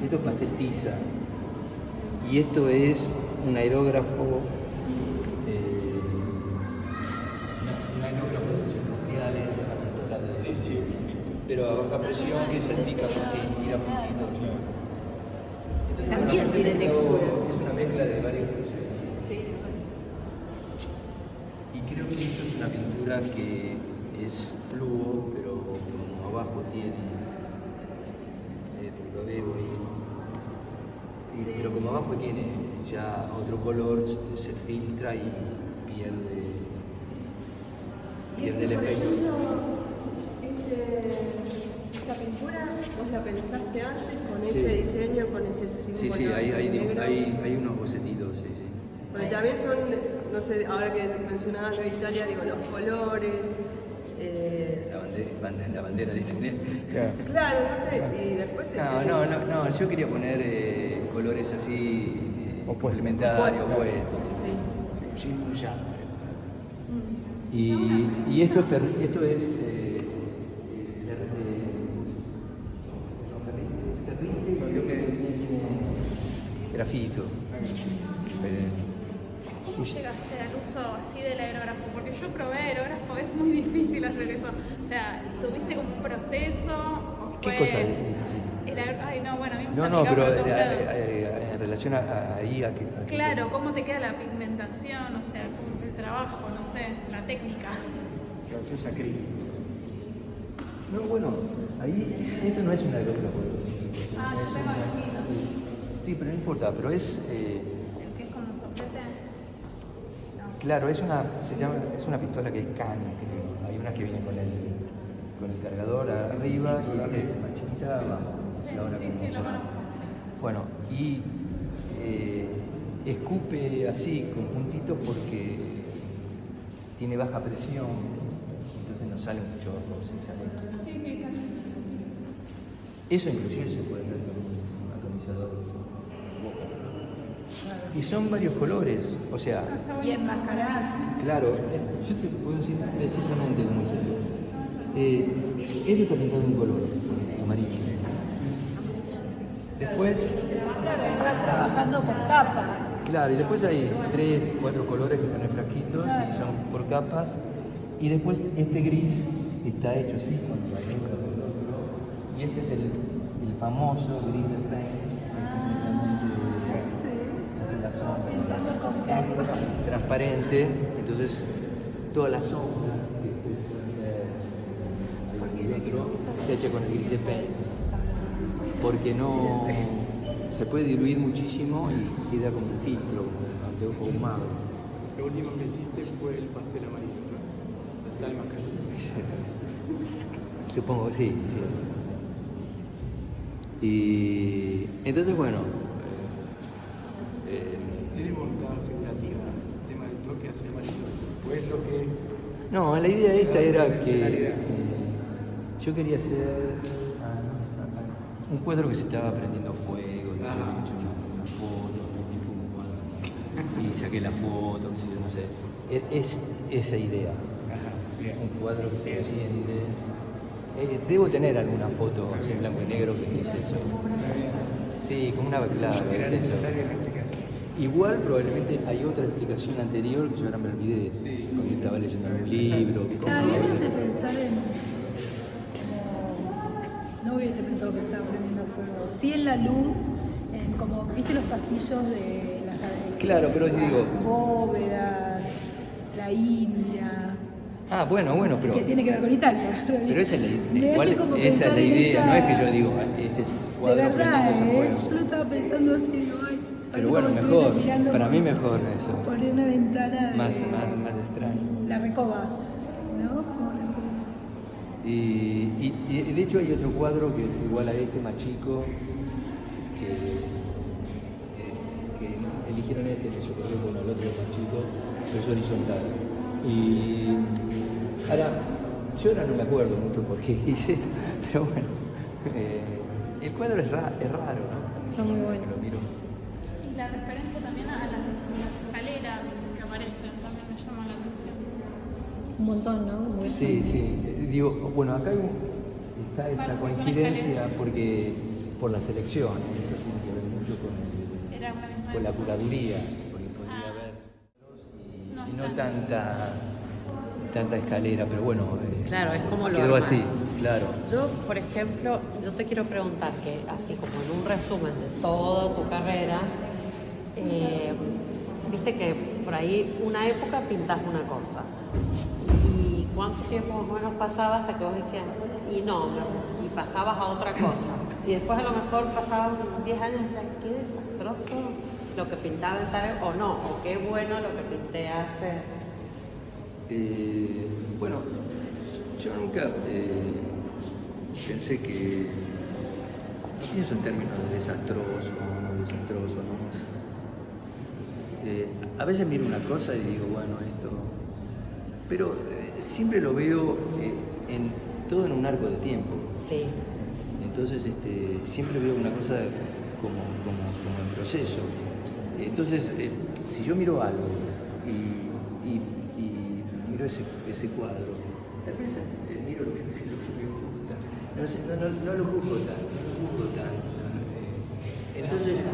Esto es pastel tiza. Y esto es un aerógrafo, un aerógrafo de los industriales, a pistola de pero a baja presión, que es el pica y tira puntitos. Entonces, También tiene textura. Es una mezcla de varios cruces. Sí. Y creo que esto es una pintura que es fluo, pero como abajo tiene, lo debo ir, pero como abajo tiene ya otro color, se filtra y pierde el efecto. ¿Esta pintura vos la pensaste antes con Sí. ese diseño, con ese símbolo? Sí, negro? hay unos bocetitos, sí. Porque también son, no sé, ahora que mencionabas lo de Italia, digo, los colores. La bandera de Italia. Claro, no sé, y después... No, yo quería poner colores así complementarios, opuestos. Sí. Y esto es ferrite, creo que tiene grafito. ¿Cómo llegaste al uso así del aerógrafo? Porque yo probé aerógrafo, es muy difícil hacer eso. O sea, ¿tuviste como un proceso? O ¿Qué fue cosa? Ay, no, bueno, a mí me No, está no, picado pero por todos lados. en relación ahí a que... Claro, ¿cómo te queda la pigmentación? O sea, el trabajo, no sé, la técnica. Que se usa acrílicos. No, bueno, ahí esto no es una aerobra por Ah, yo tengo el sí, pero no importa, pero es... el que es como soplete. Claro, es una pistola que es Canon, creo. Hay una que viene con el cargador arriba y esta es más chiquita abajo. Sí, La otra sí, como sí, lo llama. conozco. Bueno, y escupe así con puntitos porque tiene baja presión, entonces no sale un chorro, ¿sí? Sale. Sí, sí, sí. Eso inclusive se puede hacer con un atomizador. Y son varios colores, o sea, Y enmascarar. claro, yo te puedo decir precisamente cómo es esto. Esto está pintado en un color, amarillo. Después, Claro, y vas trabajando por capas. claro, y después hay 3, 4 colores que están en frasquitos y son por capas. Y después este gris está hecho así, con la lengua del otro. Y este es el famoso gris del paint. Hace la sombra. Pensando en comprarlo. Es transparente, entonces toda la sombra que está hecha con el gris de paint. Porque no se puede diluir muchísimo y queda como un filtro, como un anteojo ahumado. Lo último que hiciste fue el pastel amarillo, ¿no? La salma que Supongo, sí. Y entonces, bueno, ¿Tiene voluntad afectativa el tema del toque hacia amarillo? ¿O es lo que...? no, la idea esta era que Funcionalidad. yo quería hacer un cuadro que se estaba prendiendo fuego, y Ajá. había hecho una foto, y fue un cuadro, y saqué la foto, qué sé yo, no sé. Es esa idea, Ajá, bien. un cuadro que se enciende. Debo tener alguna foto así en blanco y negro que dice eso. Sí, como una claro, Era es eso. necesaria la explicación. Igual probablemente hay otra explicación anterior que yo ahora me olvidé, Sí. porque estaba leyendo un libro. Cada vez me hace pensar en como no hubiese pensado que estaba prendiendo fuego. Sí en la luz, en como, viste los pasillos de las Claro, pero yo digo, bóvedas, la India, bueno, pero... que tiene que ver con Italia. Pero esa es la, Me igual hace como esa es pensar la en idea, esa- no es que yo digo, este es un De cuadro verdad, prendiendo fuego. yo lo estaba pensando así, digo, ay, Pero parece bueno, como mejor, estuviese mirando para por- mí mejor eso, por una ventana de más extraño. la recoba, ¿no? Como la empresa. Y de hecho hay otro cuadro que es igual a este, más chico, que eligieron este, que yo creo que bueno, el otro es más chico, pero es horizontal. Y ahora, yo ahora no me acuerdo mucho por qué hice, pero bueno, el cuadro es raro, ¿no? Está muy bueno. Lo miro. Y la referencia también a las escaleras que aparecen también me llama la atención. Un montón, ¿no? Muy Sí. Digo, bueno, acá está esta Parece coincidencia porque por la selección, esto tiene que ver mucho Era una misma con la curaduría, porque podría haber y no tanta escalera, pero bueno, Claro, es como lo quedó arman. así, claro. Yo, por ejemplo, yo te quiero preguntar que, así como en un resumen de toda tu carrera, viste que por ahí una época pintas una cosa. ¿Y cuánto tiempo más o menos pasaba hasta que vos decías, y pasabas a otra cosa? Y después a lo mejor pasaban 10 años y decías, qué desastroso lo que pintaba en tal, o no, o qué bueno lo que pinté hace. Bueno, yo nunca pensé que pienso en términos de desastroso, no desastroso, ¿no? A veces miro una cosa y digo, bueno, esto, pero siempre lo veo todo en un arco de tiempo. Sí. Entonces siempre veo una cosa como en proceso. Entonces, si yo miro algo y miro ese cuadro, tal vez miro lo que me gusta. No sé, no lo juzgo tanto. Entonces,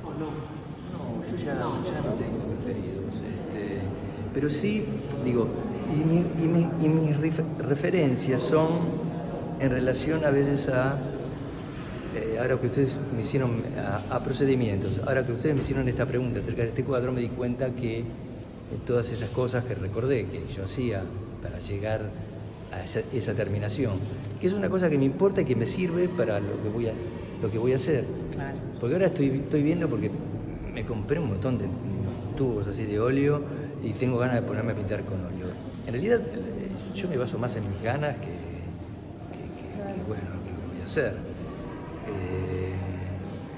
¿O no? no, yo ya no tengo preferidos. Pero sí, digo, y mis referencias son en relación a veces a, ahora que ustedes me hicieron, a procedimientos, ahora que ustedes me hicieron esta pregunta acerca de este cuadro, me di cuenta que todas esas cosas que recordé que yo hacía para llegar a esa terminación, que es una cosa que me importa y que me sirve para lo que voy a hacer. Claro. Porque ahora estoy viendo, porque me compré un montón de tubos así de óleo y tengo ganas de ponerme a pintar con óleo. En realidad yo me baso más en mis ganas que bueno, lo que voy a hacer.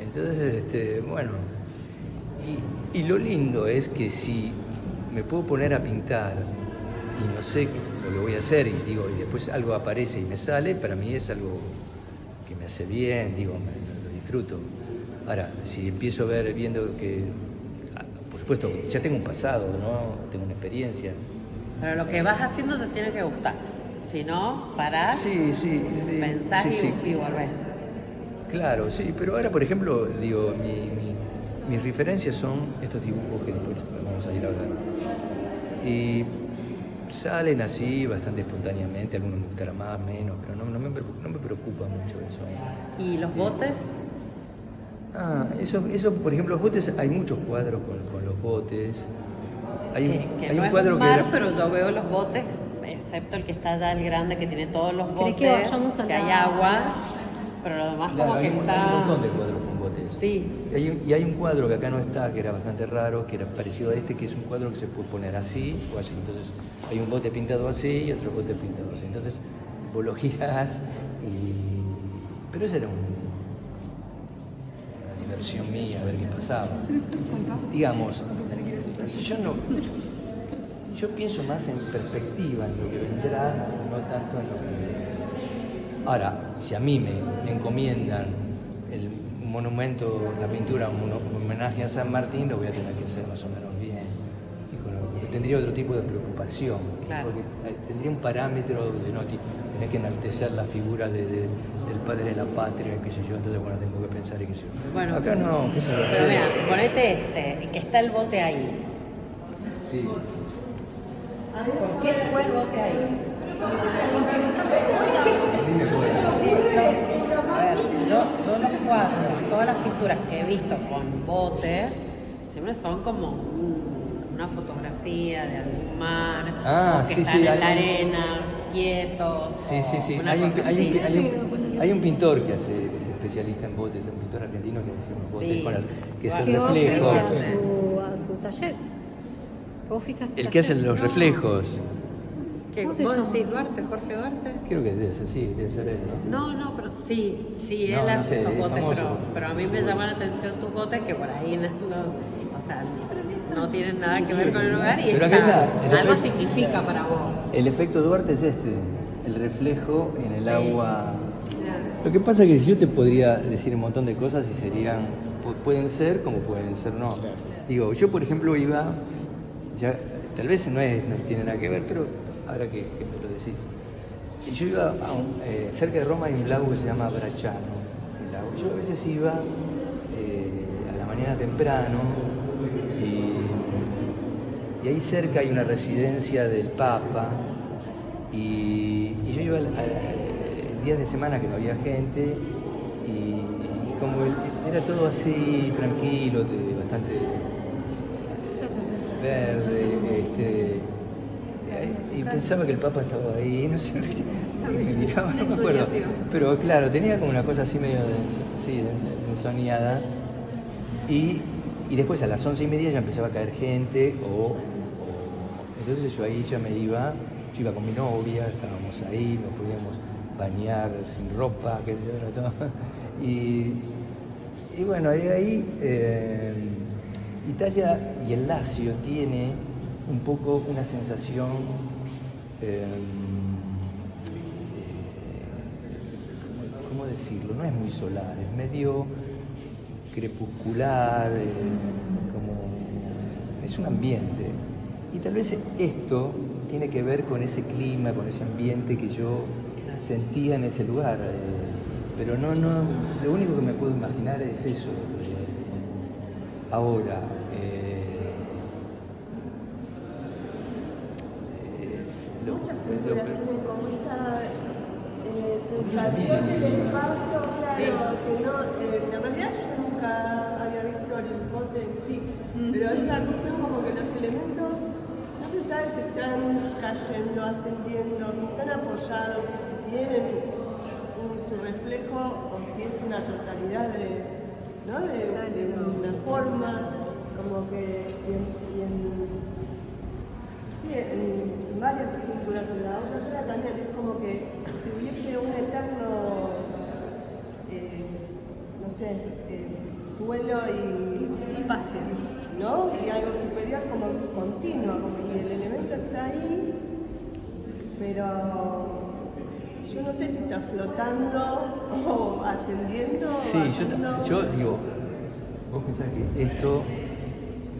Entonces, bueno, y lo lindo es que si me puedo poner a pintar y no sé lo que voy a hacer y después algo aparece y me sale, para mí es algo que me hace bien, lo disfruto. Ahora, si empiezo viendo que, por supuesto, ya tengo un pasado, ¿no? Tengo una experiencia. Pero lo que vas haciendo te tiene que gustar. Si no, parás, Sí, pensás sí. y volvés. Claro, sí, pero ahora, por ejemplo, mis referencias son estos dibujos que después vamos a ir a hablar. Y salen así bastante espontáneamente, algunos me gustarán más, menos, pero no me preocupa mucho eso. ¿Y los botes? Eso, por ejemplo, los botes, hay muchos cuadros con los botes. Que hay no un es cuadro un que mar, era- pero yo veo los botes, excepto el que está allá, el grande, que tiene todos los ¿Cree botes, que vayamos a que hay la- agua, pero lo demás Claro, como que hay un está... montón de cuadros con botes. Sí. Y hay un cuadro que acá no está, que era bastante raro, que era parecido a este, que es un cuadro que se puede poner así o así. Entonces hay un bote pintado así y otro bote pintado así. Entonces vos lo girás pero esa era una diversión mía, a ver qué pasaba. Digamos, yo pienso más en perspectiva, en lo que vendrá, no tanto en lo que... Ahora, si a mí me encomiendan un monumento, la pintura, un homenaje a San Martín, lo voy a tener que hacer más o menos bien. Porque tendría otro tipo de preocupación, Claro. porque tendría un parámetro de tenés que enaltecer la figura del padre de la patria, qué sé yo, entonces bueno, tengo que pensar y qué sé yo. Bueno, Acá no, qué sé yo. Pero mira, suponete que está el bote ahí. Sí. ¿Por qué fue el bote ahí? Dime pues. A ver, yo los cuadros, todas las pinturas que he visto con botes, siempre son como una fotografía de algún mar, o que sí, están sí, en la hay- arena, quietos. Sí. Una cosa así. Hay un pintor que es especialista en botes, un pintor argentino que hace unos botes Sí. que es el Que vos fuiste reflejo. a su taller. Vos fuiste a su El que hace taller. los reflejos. ¿Qué? ¿Cómo se ¿Vos llama? decís Duarte, Jorge Duarte? Creo que debe ser él, ¿no? No, pero sí, No, él no hace sé, esos es botes, famoso. pero a mí me llaman la atención tus botes que por ahí o sea, no tienen nada que ver con el lugar y Pero acá está, el algo efecto- significa para vos. El efecto Duarte es el reflejo en el Sí. agua. Lo que pasa es que si yo te podría decir un montón de cosas y pueden ser como pueden ser no. Digo, yo por ejemplo iba, tal vez no tiene nada que ver, pero ahora que me lo decís. Y yo iba cerca de Roma hay un lago que se llama Bracciano. El lago. Yo a veces iba a la mañana temprano y ahí cerca hay una residencia del Papa y yo iba días de semana que no había gente y como era todo así tranquilo, bastante verde, y pensaba que el Papa estaba ahí, no sé, me miraba, no me acuerdo, pero claro, tenía como una cosa así medio ensoñada y después a las 11:30 ya empezaba a caer gente entonces yo ahí ya yo iba con mi novia, estábamos ahí, nos podíamos bañar sin ropa, que yo era todo. Y bueno, de ahí Italia y el Lacio tiene un poco una sensación ¿cómo decirlo? No es muy solar, es medio crepuscular, es un ambiente. Y tal vez esto tiene que ver con ese clima, con ese ambiente que yo sentía en ese lugar. Pero no, lo único que me puedo imaginar es eso. Ahora, Muchas pinturas tienen como esta sensación del espacio, claro, que no, en realidad yo nunca había visto el bote en sí, pero esta cuestión como que los elementos no se sabe si están cayendo, ascendiendo, si están apoyados, si tienen su reflejo o si es una totalidad ¿no? de una forma, como que en varias culturas, en la otra también es como que si hubiese un eterno, no sé, suelo y espacio, ¿no? Y algo superior como continuo, y el elemento está ahí, pero yo no sé si está flotando o ascendiendo. Sí, bajando. yo digo, vos pensás que esto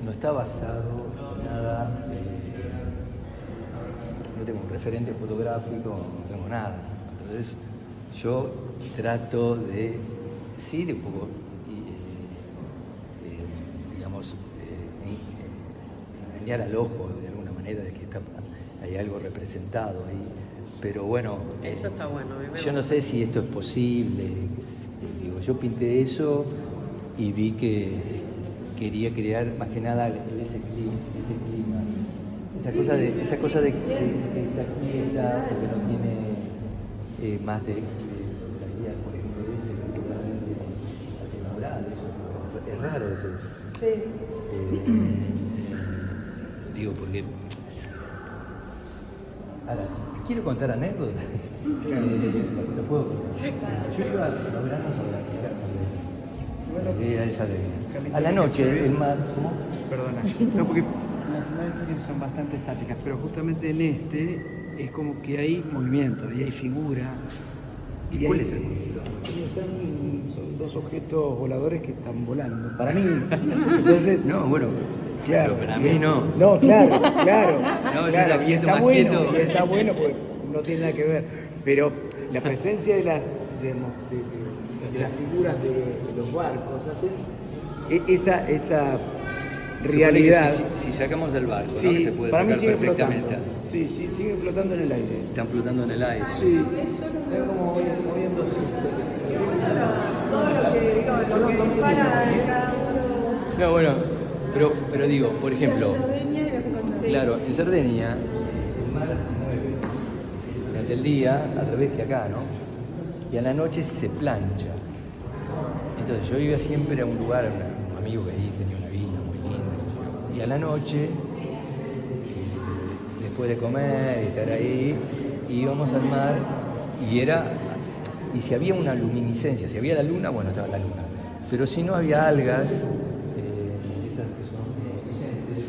no está basado en nada, no tengo un referente fotográfico, no tengo nada. Entonces yo trato de, sí, de un poco, digamos, engañar al ojo de alguna manera de que hay algo representado ahí. Pero bueno, Eso está bueno. A mí me yo no sé si esto es posible. Digo, yo pinté eso y vi que quería crear más que nada ese clima. Esa cosa de que está quieta, porque no tiene más de la idea, por ejemplo, de ese que totalmente atemporal. Eso es raro eso. Sí. Digo, porque ahora, si quiero contar anécdotas, lo puedo contar. Yo iba a los veranos a la noche, el mar, ¿cómo? Perdona. No, porque las imágenes son bastante estáticas, pero justamente en este es como que hay movimiento y hay figura. ¿Y cuál es el movimiento? Son dos objetos voladores que están volando. Para mí. Entonces, No, bueno, claro. pero para mí no. No, claro. No, claro, está quieto, está más bueno, quieto. y está bueno porque no tiene nada que ver. Pero la presencia de las figuras de los barcos hace esa realidad. Si sacamos del barco, Sí, ¿no? Que se puede para mí sacar siguen flotando. perfectamente. Sí, siguen flotando en el aire. Están flotando en el aire. Sí, están como moviéndose. Todo lo que dispara en cada uno. No, bueno, pero digo, por ejemplo, Cerdeña y no sé cuánto. claro, en Cerdeña el mar se mueve durante el día al revés que acá, ¿no? Y a la noche se plancha. Entonces yo iba siempre a un lugar, un amigo que ahí tenía una villa muy linda, y a la noche, después de comer y estar ahí, íbamos al mar y si había una luminiscencia, si había la luna, bueno, estaba la luna, pero si no había algas, esas que son fluorescentes,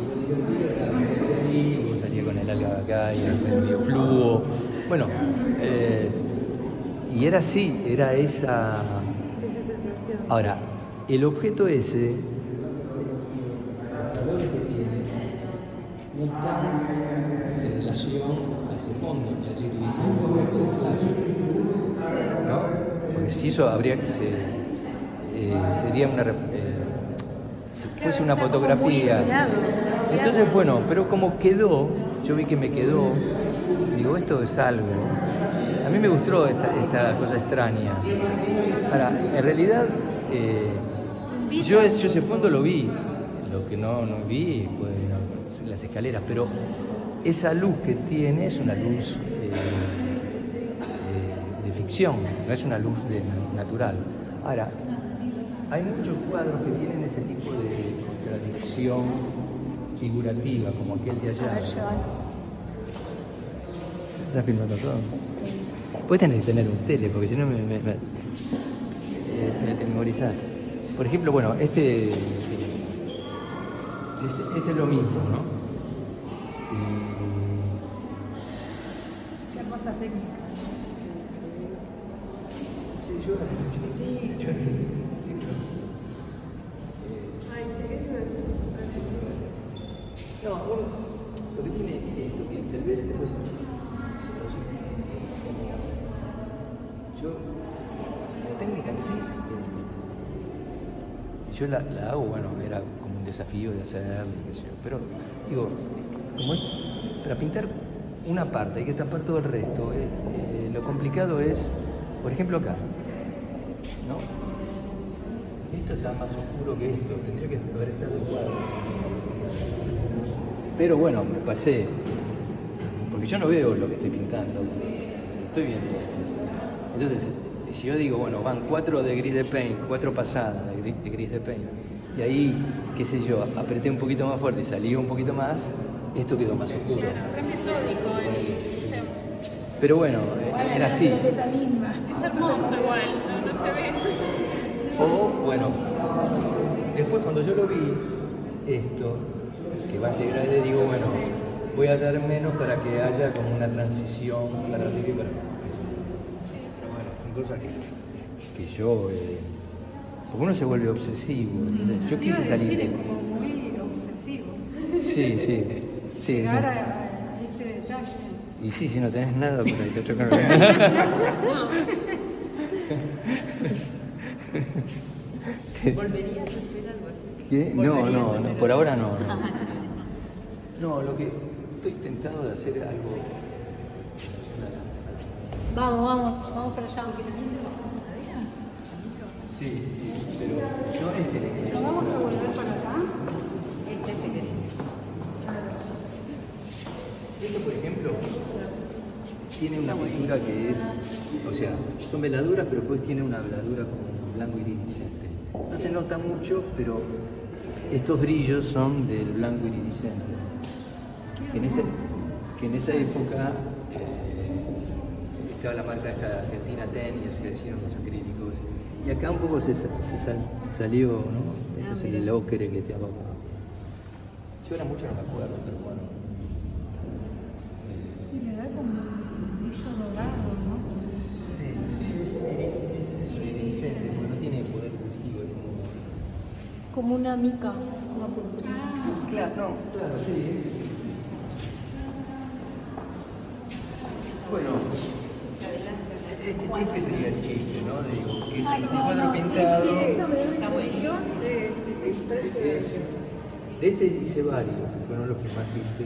y lo divertido era meterse ahí, vos salía con el alga acá y el biofluo, bueno, y era así, era esa sensación. Ahora, el objeto ese, los valores que tiene, no están en relación a ese fondo, ya si tuviese un objeto de flash, ¿no? Porque si eso habría que sería una si fuese una fotografía. Entonces, bueno, pero como quedó, yo vi que me quedó, digo, esto es algo. A mí me gustó esta cosa extraña. Ahora, en realidad, yo ese fondo lo vi. Lo que no vi fue las escaleras, pero esa luz que tiene es una luz de ficción, no es una luz natural. Ahora, hay muchos cuadros que tienen ese tipo de contradicción figurativa, como aquel de allá. ¿Estás filmando todo? Vos tenés que tener un tele, porque si no me memorizás. Por ejemplo, bueno, este es lo mismo, ¿no? Qué hermosa técnica. No, bueno, porque tiene esto que se ve después. Yo, la técnica en sí, yo la hago, bueno, era como un desafío de hacerla, qué sé yo, pero digo, como es, para pintar una parte hay que tapar todo el resto, lo complicado es, por ejemplo acá, ¿no? Esto está más oscuro que esto, tendría que haber estado igual. Pero bueno, me pasé, porque yo no veo lo que estoy pintando, lo estoy viendo. Entonces, si yo digo, bueno, van 4 de gris de paint, 4 pasadas de gris de paint, y ahí, qué sé yo, apreté un poquito más fuerte y salí un poquito más, esto quedó más oscuro. Es metódico el sistema. Pero bueno, era así. La misma. Es hermoso igual, no se ve. O, bueno, después cuando yo lo vi, esto, que va a integrar, le digo, bueno, voy a dar menos para que haya como una transición para arriba y para abajo. Pero bueno, son cosas que yo... porque uno se vuelve obsesivo. Entonces, yo quise salir de... como muy obsesivo. Sí, sí. Sí, Llegar sí. a este detalle. Y sí, si no tenés nada, por ahí te toca. ¿Volverías a hacer algo así? ¿Qué? No, por ahora no. No, lo que estoy tentado de hacer algo. Vamos para allá. Sí, pero yo le ¿Pero vamos a volver para acá? Esto, por ejemplo, tiene una pintura que es, o sea, son veladuras, pero después tiene una veladura como blanco iridiscente. No se nota mucho, pero estos brillos son del blanco iridiscente. Que en esa época estaba la marca esta Argentina Ten y se hicieron los acrílicos. Y acá un poco se salió, ¿no? Entonces el ocre que te apagaba. Yo ahora mucho no me acuerdo, pero bueno. Sí, le da como un brillo dorado, ¿no? Sí, es iridiscente, porque no tiene poder curativo, es como... Como una mica. Claro, no, claro, sí. Bueno, este sería el chiste, ¿no? Digo, que es un cuadro pintado. Está buenísimo. De este hice varios, que fueron los que más hice,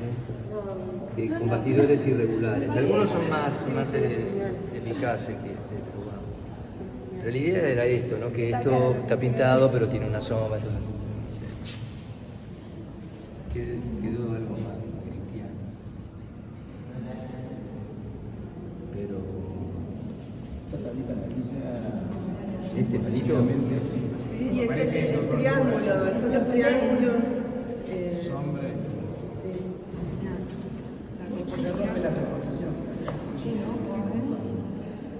con bastidores irregulares. Algunos son más eficaces que este, pero bueno. Pero la idea era esto, ¿no? Que esto está pintado, pero tiene una sombra. Entonces, quedó algo más cristiano. Pero... Este palito... Y este es el triángulo, son los triángulos.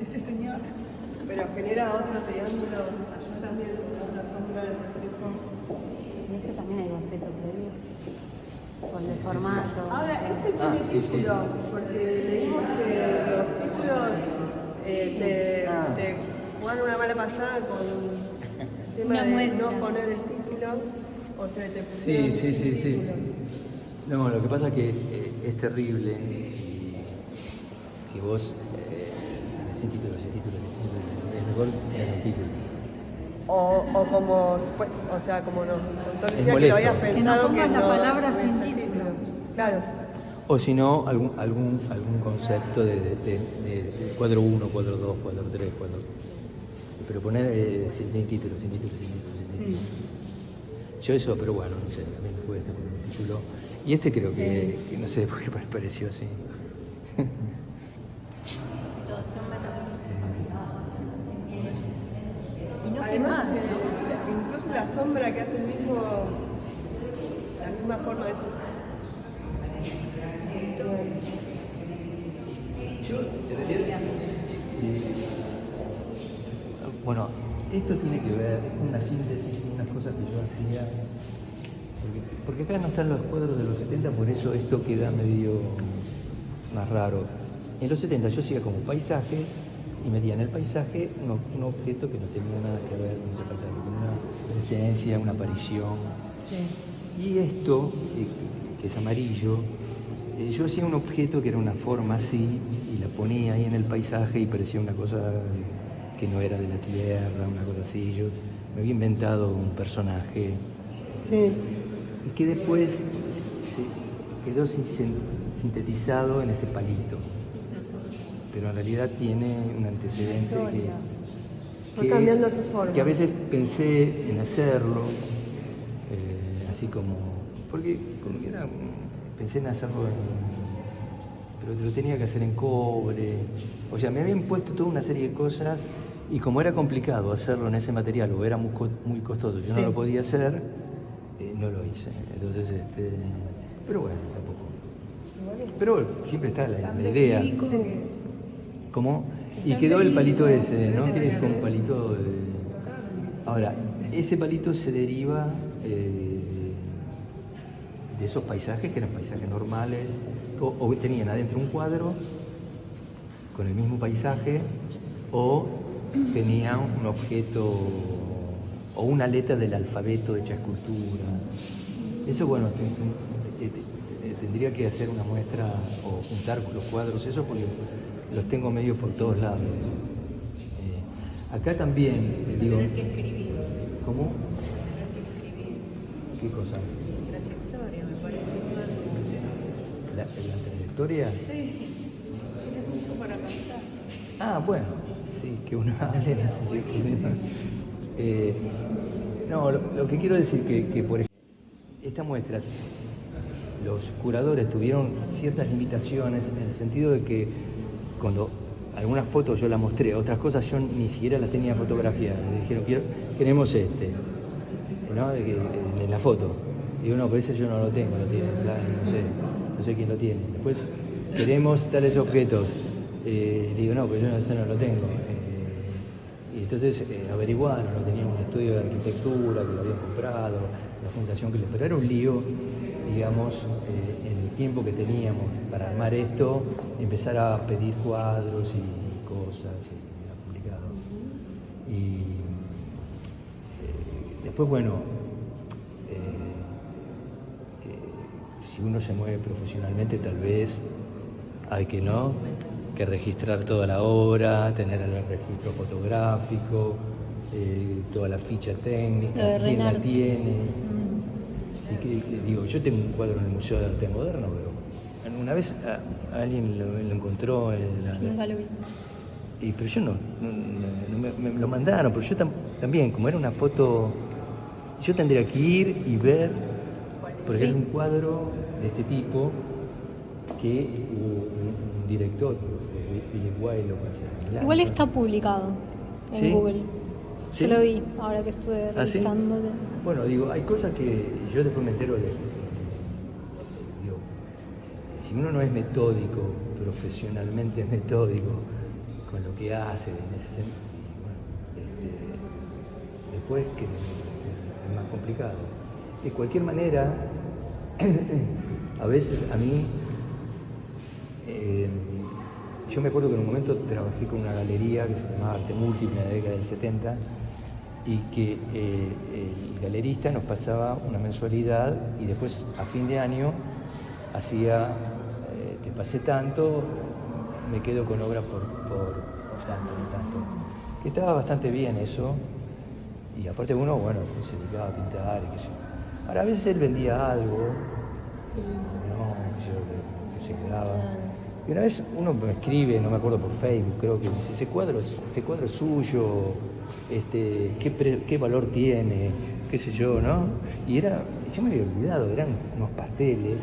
Este señor. Pero genera otro triángulo, allá también otra sombra de reflejo. Y eso también hay boceto previo. Con el formato. Ahora, este tiene título, porque leímos que los títulos te jugaron una mala pasada con el tema Una de muestra. no poner el título, o sea, te pusieron Sí. el título. No, lo que pasa es que es terrible que vos sin título, es mejor tener un título. O como, o sea, como nos contó Es Lucía, que molesto. lo habías pensado pongas que la no palabra no sin es el título. Claro. O si no, algún concepto de cuadro 1, cuadro 2, cuadro 3, cuadro... Pero poner sin título. Yo eso, pero bueno, no sé, también puede estar con un título. Y este creo que no sé por qué pareció así. Situación metafísica. Y no Además, firmás. incluso la sombra que hace el mismo, la misma forma de Yo, en realidad, bueno, esto tiene que ver con una síntesis de unas cosas que yo hacía, porque acá no están los cuadros de los 70, por eso esto queda medio más raro. En los 70 yo hacía como paisajes y metía en el paisaje un objeto que no tenía nada que ver con ese paisaje, con una presencia, una aparición. Y esto, que es amarillo, yo hacía un objeto que era una forma así y la ponía ahí en el paisaje y parecía una cosa que no era de la tierra, una cosa así. Yo me había inventado un personaje y que después quedó sintetizado en ese palito. pero en realidad tiene un antecedente Va cambiando su forma. que a veces pensé en hacerlo, así como, porque como que era, pensé en hacerlo, pero lo tenía que hacer en cobre, o sea, me habían puesto toda una serie de cosas y como era complicado hacerlo en ese material o era muy costoso, yo no lo podía hacer, no lo hice, entonces, pero bueno, tampoco. Pero bueno, siempre está la idea. ¿Cómo? Y quedó el palito ese, ¿no? Que es como un palito. Ahora, ese palito se deriva de esos paisajes que eran paisajes normales, o tenían adentro un cuadro con el mismo paisaje, o tenían un objeto o una letra del alfabeto hecha escultura. Eso, bueno, tendría que hacer una muestra o juntar los cuadros esos porque los tengo medio por todos lados. Acá también, digo... ¿Cómo? ¿Qué cosa? Trayectoria, me parece. ¿La trayectoria? Sí, tienes mucho para contar. Ah, bueno, sí, que uno hable, no sé si no, lo que quiero decir que por ejemplo, esta muestra, los curadores tuvieron ciertas limitaciones en el sentido de que cuando algunas fotos yo las mostré, otras cosas yo ni siquiera las tenía fotografiadas. Me dijeron, queremos ¿no? En la foto. Digo, no, pero ese yo no lo tengo, lo tiene, no sé quién lo tiene. Después, queremos tales objetos. Digo, no, pero yo ese no lo tengo. Y entonces averiguaron, no tenía un estudio de arquitectura que lo habían comprado, la fundación que les... Pero era un lío, digamos, en el tiempo que teníamos para armar esto, empezar a pedir cuadros y cosas, y era complicado. Y después, bueno, si uno se mueve profesionalmente, tal vez hay que registrar toda la obra, tener el registro fotográfico, toda la ficha técnica, quién la tiene. Así que digo, yo tengo un cuadro en el Museo de Arte Moderno, pero una vez alguien lo encontró pero yo no me lo mandaron, pero yo también, como era una foto, yo tendría que ir y ver, porque es un cuadro de este tipo que un director, Billy lo parece. Igual está publicado en ¿Sí? Google. ¿Sí? Yo lo vi ahora que estuve ¿Ah, sí? revisando. Bueno, digo, hay cosas que yo después me entero digo, si uno no es metódico, profesionalmente es metódico con lo que hace, en ese sentido, después que es más complicado. De cualquier manera, a veces a mí, yo me acuerdo que en un momento trabajé con una galería que se llamaba Arte Múltiple en la década del 70 y que el galerista nos pasaba una mensualidad y después a fin de año hacía, te pasé tanto, me quedo con obra por tanto. Que estaba bastante bien eso y aparte uno, bueno, se dedicaba a pintar y qué sé yo. Ahora a veces él vendía algo, que se quedaba. Y una vez uno me escribe, no me acuerdo por Facebook, creo que dice, este cuadro es suyo, ¿qué valor tiene? Qué sé yo, ¿no? Y yo me había olvidado, eran unos pasteles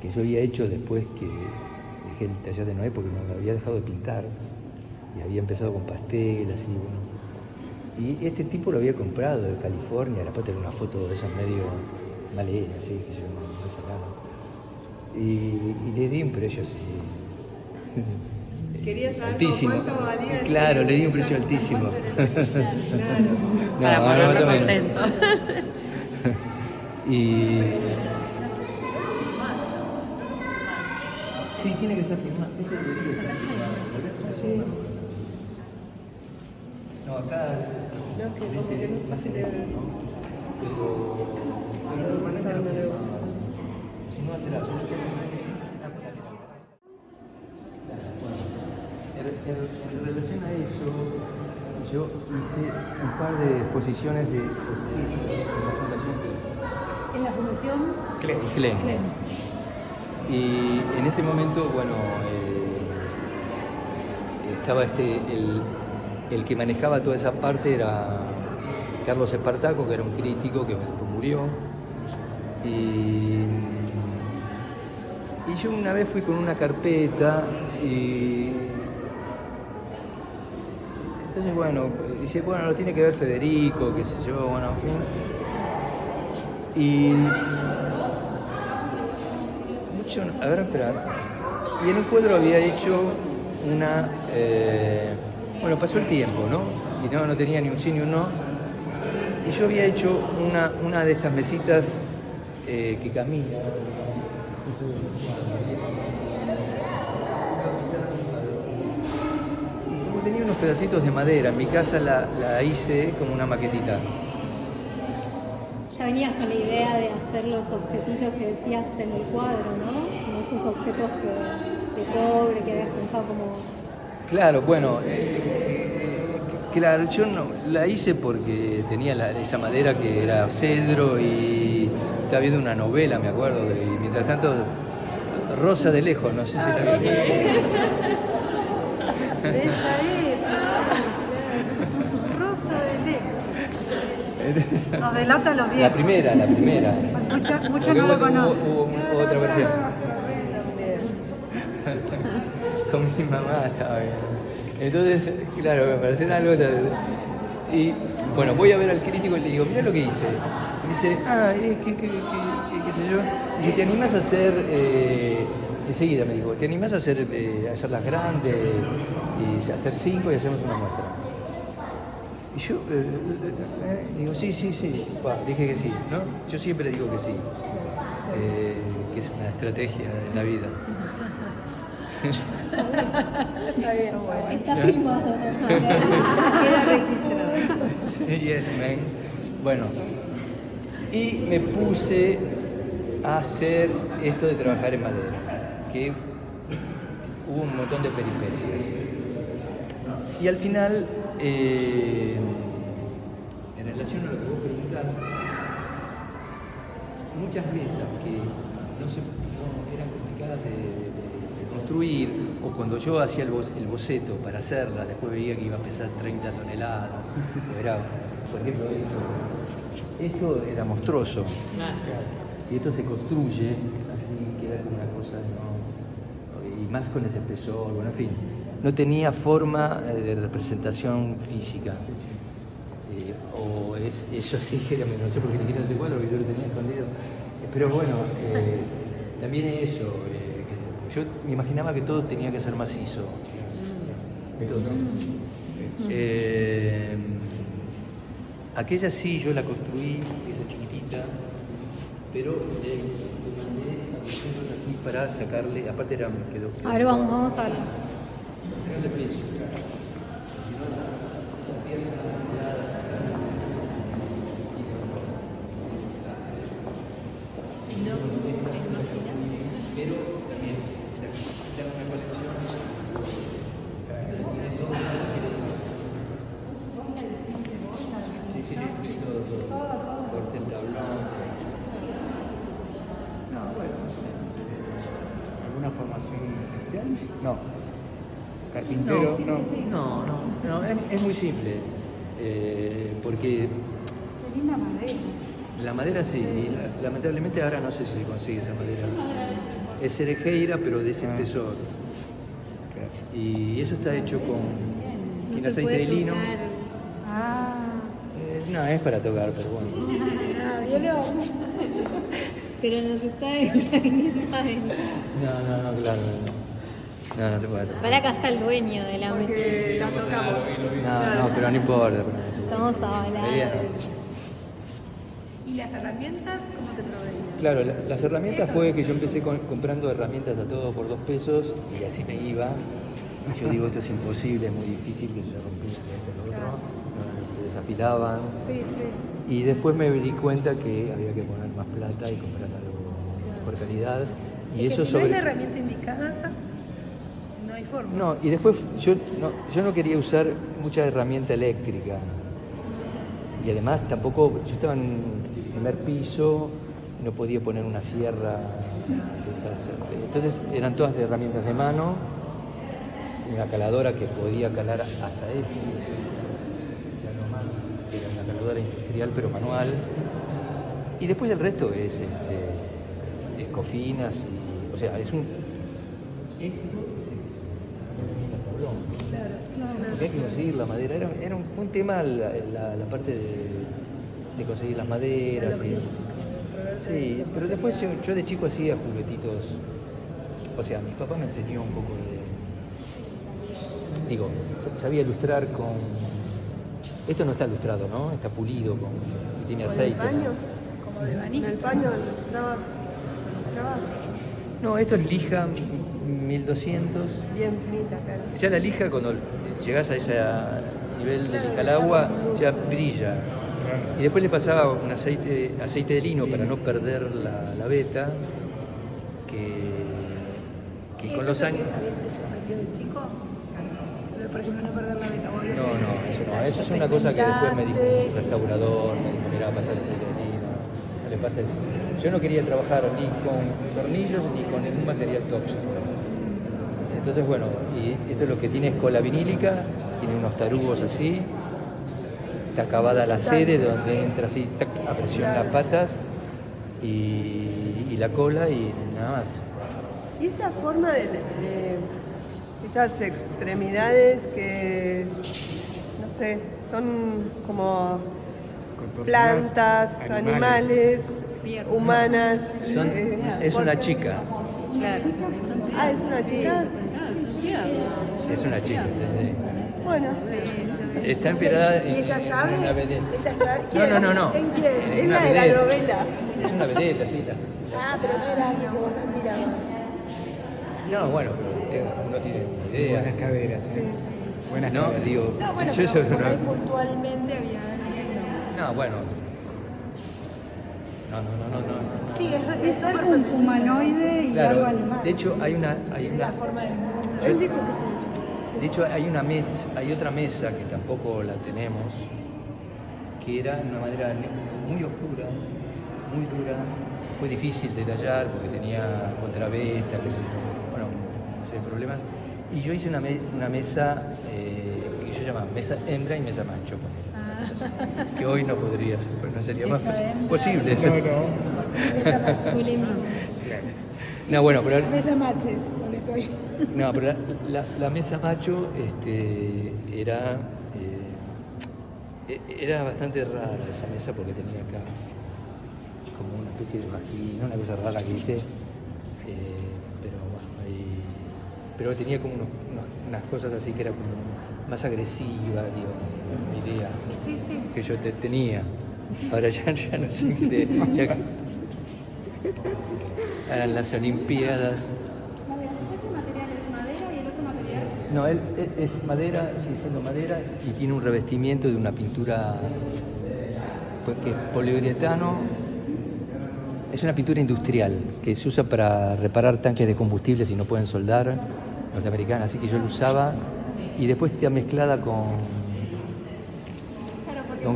que yo había hecho después que dejé el taller de Noé porque me había dejado de pintar y había empezado con pastel, así, bueno. Y este tipo lo había comprado de California, la parte era una foto de esas medio mal hecha, así, que yo no sacaba. Y le di un precio así. Quería saber altísimo. cuánto valía. Claro, le di un precio altísimo. Para más o ponerlo menos. contento. Y sí, tiene que estar filmado. Este debería estar filmado. Sí. No, acá es más en el, ¿no? Pero normalmente no le gusta. Si no, atrás. En relación a eso, yo hice un par de exposiciones de en la Fundación En la Fundación Klein. Y en ese momento, bueno, estaba el que manejaba toda esa parte era Carlos Espartaco, que era un crítico que después murió. Y yo una vez fui con una carpeta y entonces, bueno, dice, bueno, lo tiene que ver Federico, qué sé yo, bueno, en fin. Y a ver, espera. Y en un cuadro había hecho una... bueno, pasó el tiempo, ¿no? Y no tenía ni un sí ni un no. Y yo había hecho una de estas mesitas que camina. Y como tenía unos pedacitos de madera, en mi casa la hice como una maquetita. Ya venías con la idea de hacer los objetitos que decías en el cuadro, ¿no? Como esos objetos de cobre que habías pensado como... Claro, bueno, claro, yo no la hice porque tenía esa madera que era cedro y estaba viendo una novela, me acuerdo, y mientras tanto, Rosa de lejos, no sé si la vi. Esa es. Rosa de lejos. Nos delata los viejos. La primera. Mucha no lo conocen. Hubo otra versión. Con mi mamá estaba bien. Entonces, claro, me parecen algo... Y bueno, voy a ver al crítico y le digo, mira lo que hice. Y dice, qué sé yo. Dice, ¿te animás a hacer... enseguida me dijo, ¿te animás a hacerlas grandes y hacer 5 y hacemos una muestra? Y yo digo, sí. Dije que sí, ¿no? Yo siempre digo que sí, que es una estrategia de la vida. Está bien, bueno. Está filmado. Queda registrado. Sí, yes, man. Bueno, y me puse a hacer esto de trabajar en madera, que hubo un montón de peripecias. Y al final, en relación a lo que vos preguntás, muchas mesas que no eran complicadas de construir, o cuando yo hacía el boceto para hacerla, después veía que iba a pesar 30 toneladas, era, por ejemplo, esto era monstruoso. Si esto se construye, así queda como una cosa, ¿no? Y más con ese espesor, bueno, en fin, no tenía forma de representación física. O eso sí, no sé por qué le quiero ese cuadro, que yo lo tenía escondido. Pero bueno, también eso, yo me imaginaba que todo tenía que ser macizo. Entonces, aquella sí yo la construí, esa chiquitita, pero le mandé así para sacarle, aparte quedó. A ver, vamos a ver. Sacarle peso. Pero también ya una colección tiene todo. Sí, todo. Corte el tablón. No, bueno. ¿Alguna formación especial? No. ¿Carpintero? No, es muy simple. Porque Qué linda madera. la madera sí, y lamentablemente ahora no sé si se consigue esa madera. Es cerejeira, pero de ese espesor. Y eso está hecho con aceite de lino. No, es para tocar, pero bueno. Pero nos está No, claro. No se puede tocar. Para acá está el dueño de la mesa. Porque la tocamos. No, pero no importa. Estamos hablando. ¿Y las herramientas cómo te proveían? Claro, las herramientas fue que yo empecé comprando herramientas a todo por 2 pesos y así me iba. Yo digo, esto es imposible, es muy difícil, que se rompía esto y lo otro, se desafilaban. Sí. Y después me di cuenta que había que poner más plata y comprar algo por calidad. Y Es eso que si no es la herramienta indicada, no hay forma. No, y después yo no quería usar mucha herramienta eléctrica. Y además tampoco, yo estaba en el primer piso, no podía poner una sierra. Entonces eran todas de herramientas de mano, una caladora que podía calar hasta esto, era una caladora industrial pero manual, y después el resto es cocinas, o sea, es un... Porque hay que conseguir la madera, fue un tema la parte de conseguir las maderas. Sí, pero después yo de chico hacía juguetitos, o sea, mi papá me enseñó un poco sabía ilustrar con... Esto no está ilustrado, ¿no? Está pulido, y tiene aceite. ¿En el paño? Como de ¿En vanilla. el paño trabas? No, esto es lija 1200. Bien finita, claro. Ya la lija, cuando llegás a ese nivel de lija al agua, ya brilla. Y después le pasaba un aceite de lino para no perder la veta, que con los años... ¿Habías hecho aprendido de chico? Por ejemplo, no perder la beta. No, eso es una cosa que después me dijo un restaurador, me dijo, mira, pasa el aceite de lino, no le pasa yo no quería trabajar ni con tornillos ni con ningún material tóxico. Entonces, bueno, y esto es lo que tiene, es cola vinílica, tiene unos tarugos así, está acabada la sede donde entra así, tac, a presión las patas y la cola y nada más. Y esta forma de esas extremidades que, no sé, son como plantas, animales, humanas. Es una chica. Ah, ¿es una chica? Es una chica, sí. Bueno, Está inspirada ¿Y ella sabe? en una vedette. ¿Ella sabe? No. ¿En quién? es una la de la vedette. novela. Es una vedette, sí. Ah, pero no era alguien que vos admirabas. No, bueno, pero uno tiene idea. Buenas caderas, ¿eh? Buenas No, caderas. digo, No, bueno, yo pero por no. ahí puntualmente había alguien. No, bueno. No. Sí, Es algo humanoide y algo Claro, animal. de hecho hay una la forma del mundo. Él dijo que es una chica. de hecho hay otra mesa que tampoco la tenemos, que era una madera muy oscura, muy dura, fue difícil de tallar porque tenía contraveta, qué sé yo, bueno, no sé, problemas. Y yo hice una mesa que yo llamaba mesa hembra y mesa macho, que hoy no podría ser, pues no sería más posible. Polémico. No, bueno, pero Mesa matches, por eso hoy. no, pero la mesa macho era bastante rara esa mesa porque tenía acá como una especie de vagina, una cosa rara que hice, pero bueno, pero tenía como unas cosas así que era como más agresiva, digo, mi idea que yo tenía. Ahora ya no sé qué eran las Olimpiadas. ¿Este material es madera y el otro material? No, él es madera, sigue siendo madera y tiene un revestimiento de una pintura que es poliuretano. Es una pintura industrial que se usa para reparar tanques de combustible si no pueden soldar, norteamericana, así que yo lo usaba y después está mezclada con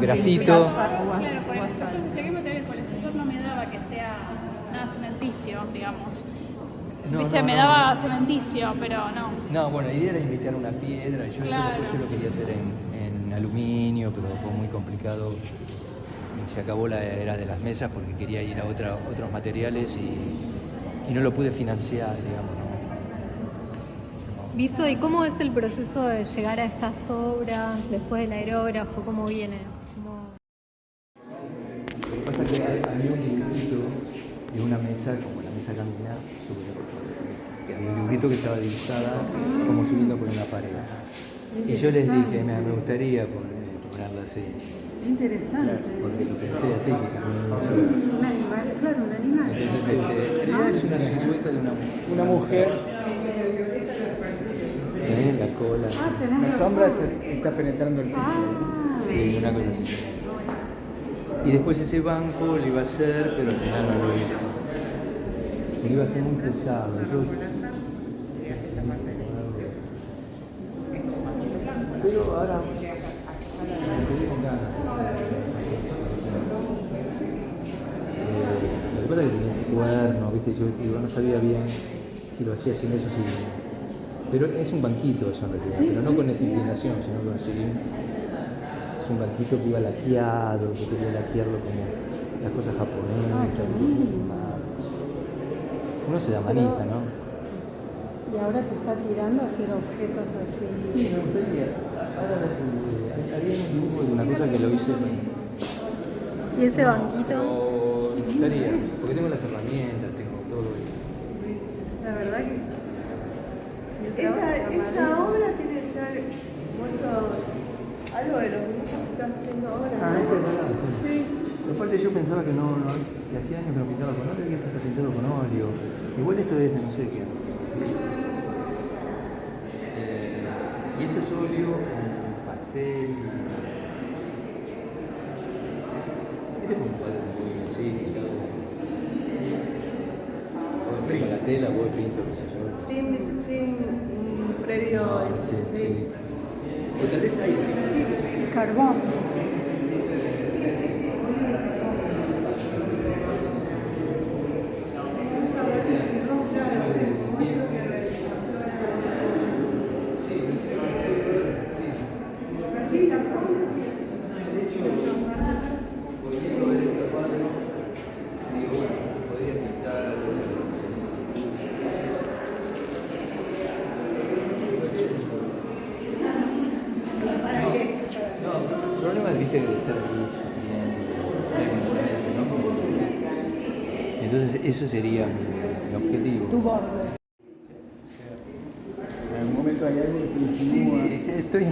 grafito. Claro, por el espesor, no sé qué material, por el espesor no me daba que sea nada cementicio, digamos. Viste, me daba cementicio, pero no. No, bueno, la idea era invitar una piedra, y Claro. yo lo quería hacer en aluminio, pero fue muy complicado. Y se acabó la era de las mesas porque quería ir a otros materiales y no lo pude financiar, digamos. ¿no? Viso, ¿y cómo es el proceso de llegar a estas obras después del aerógrafo? ¿Cómo viene? Lo que pasa es que había un dibujito de una mesa, como la mesa camina, que había un dibujito que estaba dibujada como subiendo por una pared. Y yo les dije, me gustaría ponerla así. Interesante. Porque lo pensé así, que caminaba solo. Un animal, claro, un animal. Entonces, en realidad es una silueta de una mujer. La cola. La sombra está penetrando el piso. Sí, una cosa así. Y después ese banco lo iba a hacer, pero al final no lo hice. Porque iba a ser muy pesado. Pero ahora me quedé con ganas. que pasa es que tenía ese cuaderno, ¿viste? Yo digo, no sabía bien si lo hacía sin eso, sin... Pero es un banquito eso en realidad, pero no con esta inclinación, sino con así. Es un banquito que iba laqueado, que quería laquearlo como las cosas japonesas. Uno se da manija, ¿no? Y ahora te está tirando a hacer objetos así. Sí, me gustaría. Ahora había un dibujo de una cosa que lo hice. ¿Y ese banquito? Pero me gustaría, porque tengo las herramientas, tengo todo. La verdad que... Esta obra tiene ya muerto algo de los dibujos que están haciendo ahora. Este es verdad. Sí. Aparte yo pensaba que que hacía años que no pintaba con óleo y esto está pintado con óleo. Igual esto es de no sé qué. Y esto es óleo, pastel. Este es un cuadro muy así, pintado. Con la tela, vos pinto, qué sé yo. Sin previo. Sí. O tal vez hay. Carbón. El problema es, viste, de estar aquí. Entonces, eso sería mi objetivo. Tu borde. En algún momento hay algo que se insinúa. Sí, estoy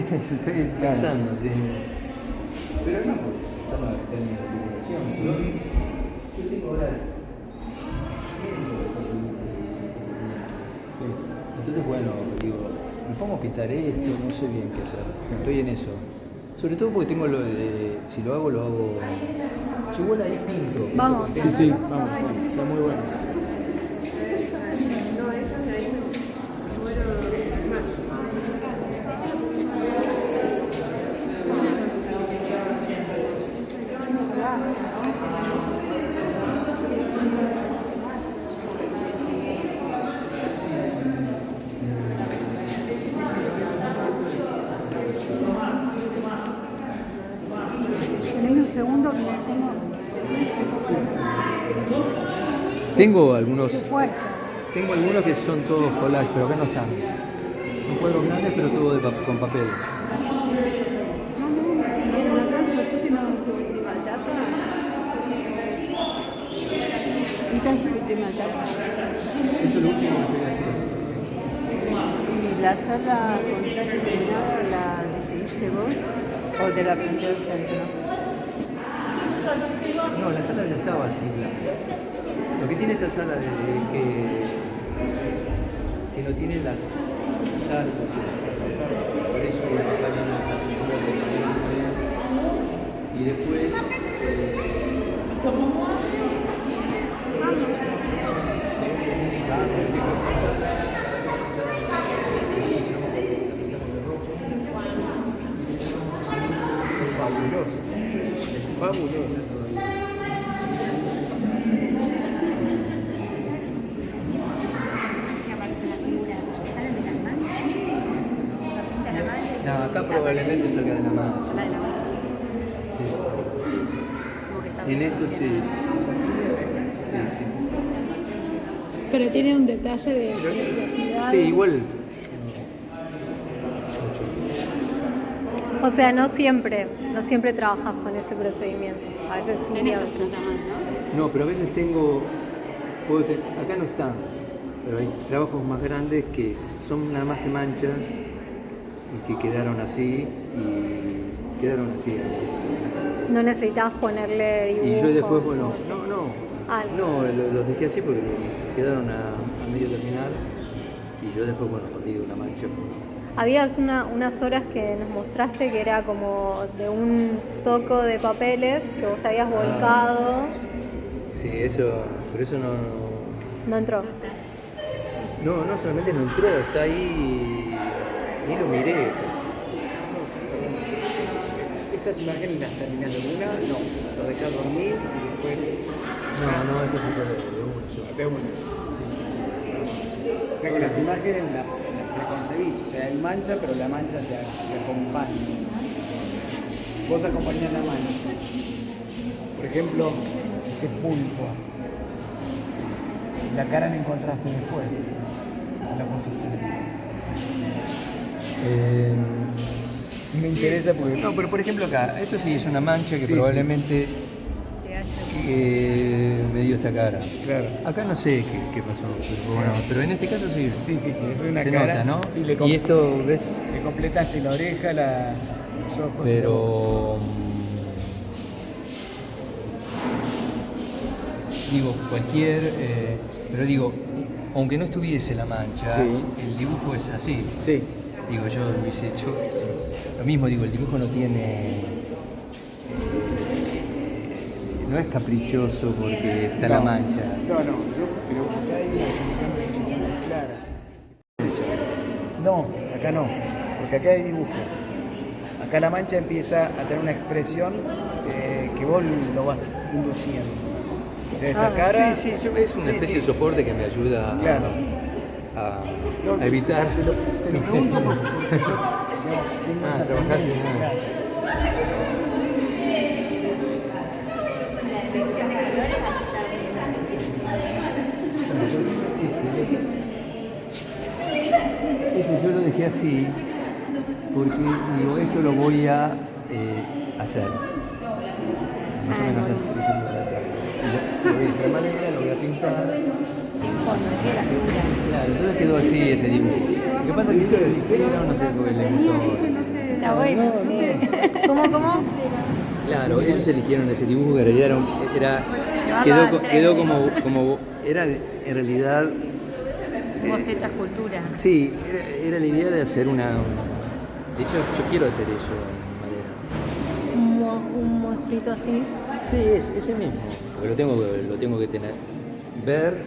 pensando, sí. Pero no por empezar a términos de figuración, sino yo tengo ahora sí. Entonces, bueno, digo, me pongo a pintar esto, no sé bien qué hacer. Estoy en eso. Sobre todo porque tengo lo de, si lo hago, yo igual ahí pinto. Vamos. Sí, vamos, está muy bueno. No, esas de ahí me muero más. Tenés un segundo que me tengo Tengo algunos, fuerza. tengo algunos que son todos collages, pero acá no están. Son cuadros grandes, pero todo con papel. No, en la casa, así que no. ¿Pintas tu última etapa? Esto es lo último que estoy haciendo. ¿Y la sala con traje terminada la decidiste vos o te la pintó el centro? No, la sala ya está vacía. Lo que tiene esta sala es que no tiene las arcos. Por eso está bien la pintura de y después Fabuloso. Fabuloso. no, acá probablemente salga de la mano. Sí. En esto sí. Pero tiene un detalle de preciosidad. Sí, igual. O sea, no siempre trabajas con ese procedimiento. A veces sí. En a esto veces se nota más, ¿no? No, pero a veces acá no están, pero hay trabajos más grandes que son nada más que manchas y que quedaron así no necesitabas ponerle dibujos. Y yo después, bueno, cosas. no, Algo. los dejé así porque quedaron a medio terminar y yo después, bueno, perdí una mancha. Habías unas horas que nos mostraste que era como de un toco de papeles que vos habías volcado. Sí, pero eso No entró. no solamente no entró, está ahí, ni lo miré casi. Estas imágenes las terminas de una, no, lo dejas dormir y después. No, esto se puede de uno. De uno. O sea que las imágenes las preconcebís, o sea, hay mancha, pero la mancha te acompaña. Vos acompañás la mancha. Por ejemplo, ese pulpo. La cara la encontraste después. La pusiste. Me interesa porque... No, pero por ejemplo acá, esto sí es una mancha que Sí, probablemente me dio esta cara. Claro. Acá no sé qué pasó, pero bueno, pero en este caso sí. Sí, es una se cara. nota, ¿no? Sí, y esto, ¿ves? le completaste la oreja, los ojos. Pero... digo, cualquier... pero digo, aunque no estuviese la mancha, Sí. el dibujo es así. Sí. Digo, yo lo hubiese hecho así. Lo mismo, digo, el dibujo no tiene... no es caprichoso porque está la mancha. No, pero acá hay una función muy clara. No, acá no, porque acá hay dibujo. Acá la mancha empieza a tener una expresión que vos lo vas induciendo. O sea, esta cara... Sí, es una especie de soporte que me ayuda Claro. a evitar... Te lo pregunto porque yo tengo esa trabajás en tendencia, una- claro. La elección de colores Ese yo lo dejé así porque digo, esto lo voy a hacer. Más o menos así, diciendo la charla. Lo voy a dejar manera, lo voy a pintar. sin fondo, es de la figura. Claro, entonces quedó así ese dibujo. Lo que pasa es que esto lo eligieron, no sé por qué le gustó. Está bueno. ¿Cómo? Claro, ellos eligieron ese dibujo que en realidad Llevarlo al quedó 3D. como era en realidad. Boceta escultura. Sí, era la idea de hacer una. De hecho, yo quiero hacer eso en madera. Un monstruito así. Sí, es ese mismo. Porque lo tengo que tener. Ver,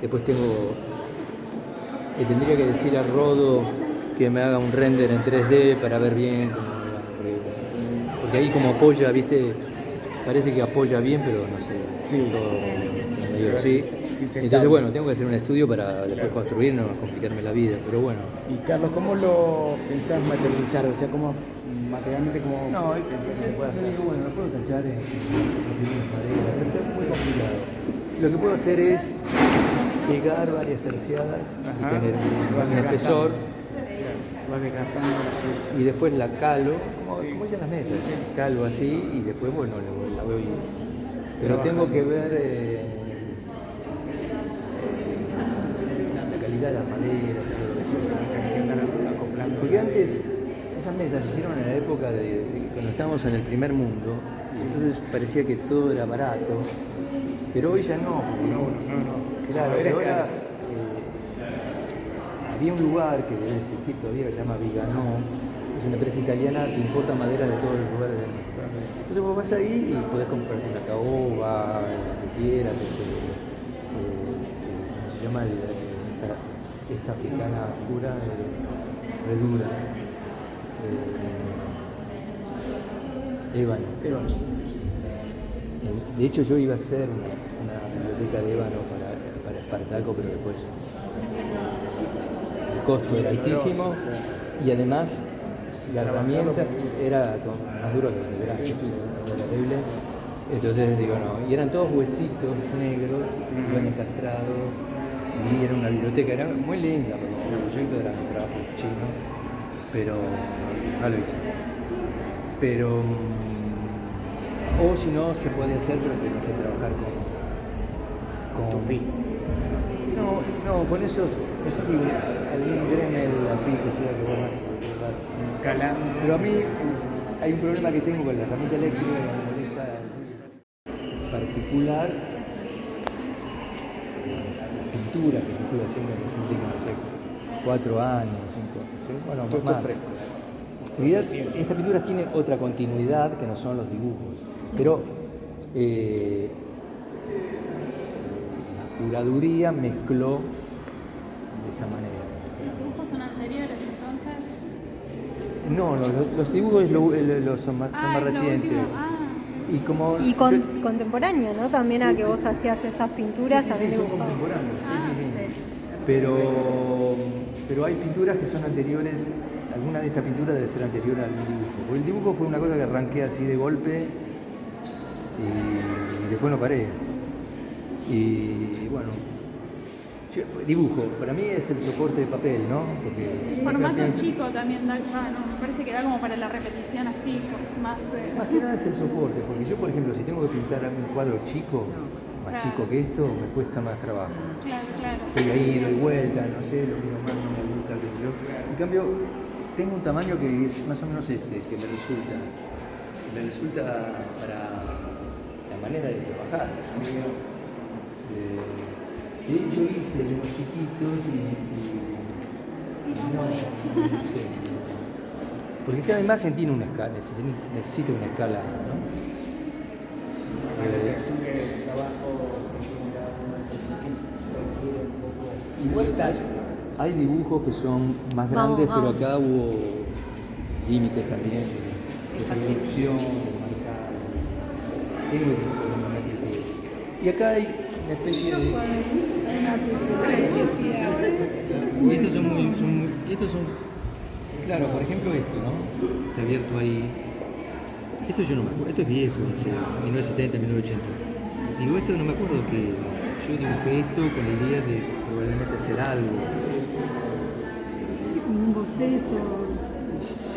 después tendría que decir a Rodo que me haga un render en 3D para ver bien. Porque ahí como apoya, viste, parece que apoya bien, pero no sé. Sí. Todo medio así. Sí, sentado. Entonces, bueno, tengo que hacer un estudio para después construir, no complicarme la vida, pero bueno. Y Carlos, ¿cómo lo pensás materializar? O sea, ¿cómo materialmente cómo pensás que se puede hacer? Bueno, lo puedo tallar en madera, pero es muy complicado. Lo que puedo hacer es pegar varias terciadas y Ajá. tener Vas un espesor Vas desgastando. y después la calo, como dicen las mesas, calo así y después, bueno, la voy. Pero tengo que ver la calidad de las maderas, todo eso. Porque antes esas mesas se hicieron en la época de cuando estábamos en el primer mundo, y entonces parecía que todo era barato, pero hoy ya no. Claro, Era ahora caro. había un lugar que debe existir todavía que se llama Viganò, es una empresa italiana que importa madera de todos los lugares del mundo. Entonces vos vas ahí y podés comprarte una caoba, lo que quieras, ¿cómo se llama? Esta africana oscura, redura. Ébano. De hecho yo iba a hacer una biblioteca de ébano para Espartaco, pero después el costo era altísimo y además la herramienta era más duro que el brazo, era terrible. Entonces digo no, y eran todos huesitos negros, iban encastrados y era una biblioteca, era muy linda, porque el proyecto era un trabajo chino, pero no lo hice. Pero o si no se puede hacer, pero tenemos que trabajar con Tupí. no, con esos, no sé si algún Dremel así que sea que vos vas Calando. pero a mí hay un problema que tengo con la herramienta eléctrica que me molesta particular. Pintura siempre me sentí como hace 4 años, 5, bueno, Todo más. fresco. En realidad, esta pintura tiene otra continuidad que no son los dibujos, pero la curaduría mezcló de esta manera. ¿Los dibujos son anteriores entonces? No, los dibujos son más Ah, es lo recientes. último. Ah, Y contemporáneo, ¿no? También a que vos hacías estas pinturas, también son dibujabas. contemporáneos, Sí. Pero hay pinturas que son anteriores, alguna de estas pinturas debe ser anterior al dibujo. Porque el dibujo fue una cosa que arranqué así de golpe y después no paré. Y bueno, dibujo, para mí es el soporte de papel, ¿no? Porque Formato chico también da, no, me parece que da como para la repetición así, más... más que nada es el soporte, porque yo, por ejemplo, si tengo que pintar un cuadro chico, más Claro. chico que esto, me cuesta más trabajo. Claro. Estoy ahí, doy vuelta, no sé, lo miro más, no me gusta, qué sé yo. En cambio, tengo un tamaño que es más o menos este, que me resulta para la manera de trabajar. De hecho, hice de los chiquitos y no sé. Porque cada imagen tiene una escala, necesita una escala, ¿no? Igual hay dibujos que son más grandes, pero acá hubo límites también de producción, de marcar. Tengo dibujos. Y acá hay una especie de... Y estos son, claro, por ejemplo esto, ¿no? Está abierto ahí. Esto yo no me acuerdo, esto es viejo, no sé, 1970, 1980. Digo, esto no me acuerdo que yo dibujé esto con la idea de probablemente hacer algo. Sí, como un boceto.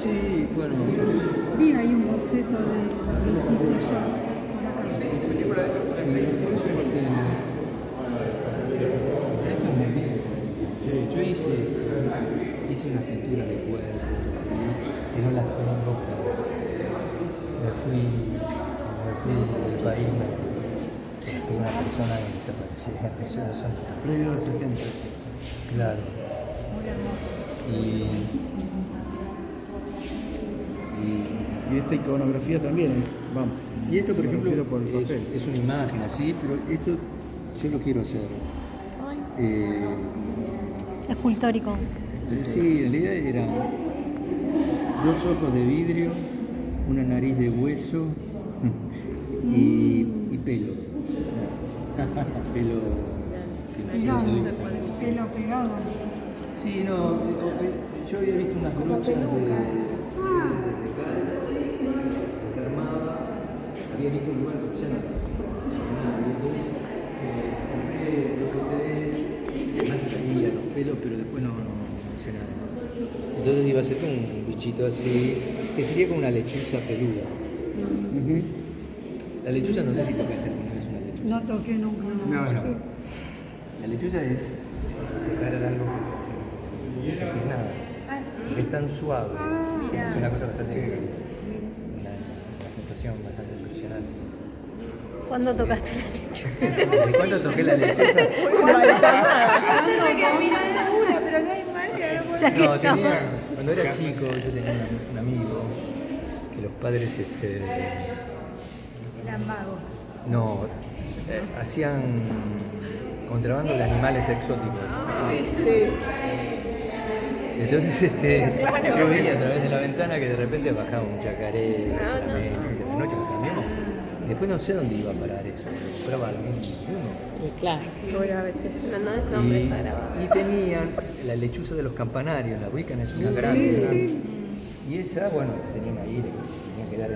Sí, bueno. Vi ahí un boceto de lo que hiciste ya. Esto es muy bien. Yo hice unas pinturas de cuerpos, ¿sí? Que no las tengo, pero me fui del país, tuve una persona que desapareció, Previo a los 70. claro. Y esta iconografía también es, vamos. Y esto, por ejemplo, refiero por el papel. es una imagen así, pero esto yo lo quiero hacer. Escultórico. Sí, en realidad eran 2 ojos de vidrio, una nariz de hueso y pelo. Pelo que no sé, Pelo pegado. sí, no, yo había visto unas brochas de desarmaba, había visto un lugar que ya no compré 2 o 3, más se caían los pelos, pero después no hice nada. Entonces iba a ser como un bichito así, que sería como una lechuza peluda. La lechuza, no sé si tocaste alguna vez una lechuza. No toqué nunca. No. La lechuza es sacar algo que no sentís nada. Es tan suave. Es una cosa bastante una sensación bastante impresionante. ¿Cuándo tocaste la lechuza? ¿De cuándo toqué la lechuza? Yo me quedé mirando una, pero no hay manera. Ya que No, estamos. cuando era chico yo tenía un amigo que los padres Eran vagos. no, hacían contrabando de animales exóticos. Entonces yo veía a través de la ventana que de repente bajaba un yacaré, flamenco, y de la noche un camión. Y después no sé dónde iba a parar eso, compraba uno. Claro. Ahora a veces, no es nombre, está grabado. Y tenían la lechuza de los campanarios, la ubican, es una grande. Y esa, bueno, tenían ahí, tenían que dar,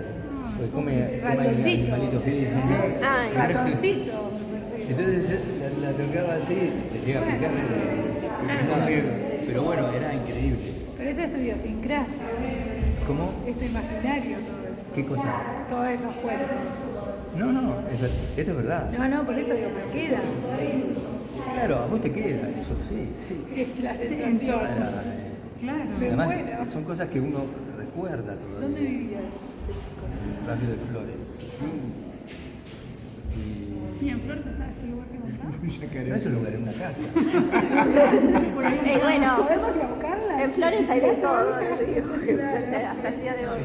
porque come Ratoncito. animalitos vivos. Ay, Ratoncito. Entonces la tocaba así, te llega a picar, pero bueno, era increíble. Pero eso es tu idiosincrasia. ¿Cómo? Es tu imaginario todo eso. ¿Qué cosa? Todos esos cuerpos. No, esto es verdad. No, por eso digo, me queda. Claro, a vos te queda eso, sí. Es la sensación. Claro. Además, muero. son cosas que uno recuerda todavía. ¿Dónde vivías? En el barrio de Flores. ¿Y en Flores está ese lugar que comprás? No es un lugar, es una casa. bueno, ¿Podemos ir a buscarla? en Flores hay de todo, te digo, hasta el día de hoy.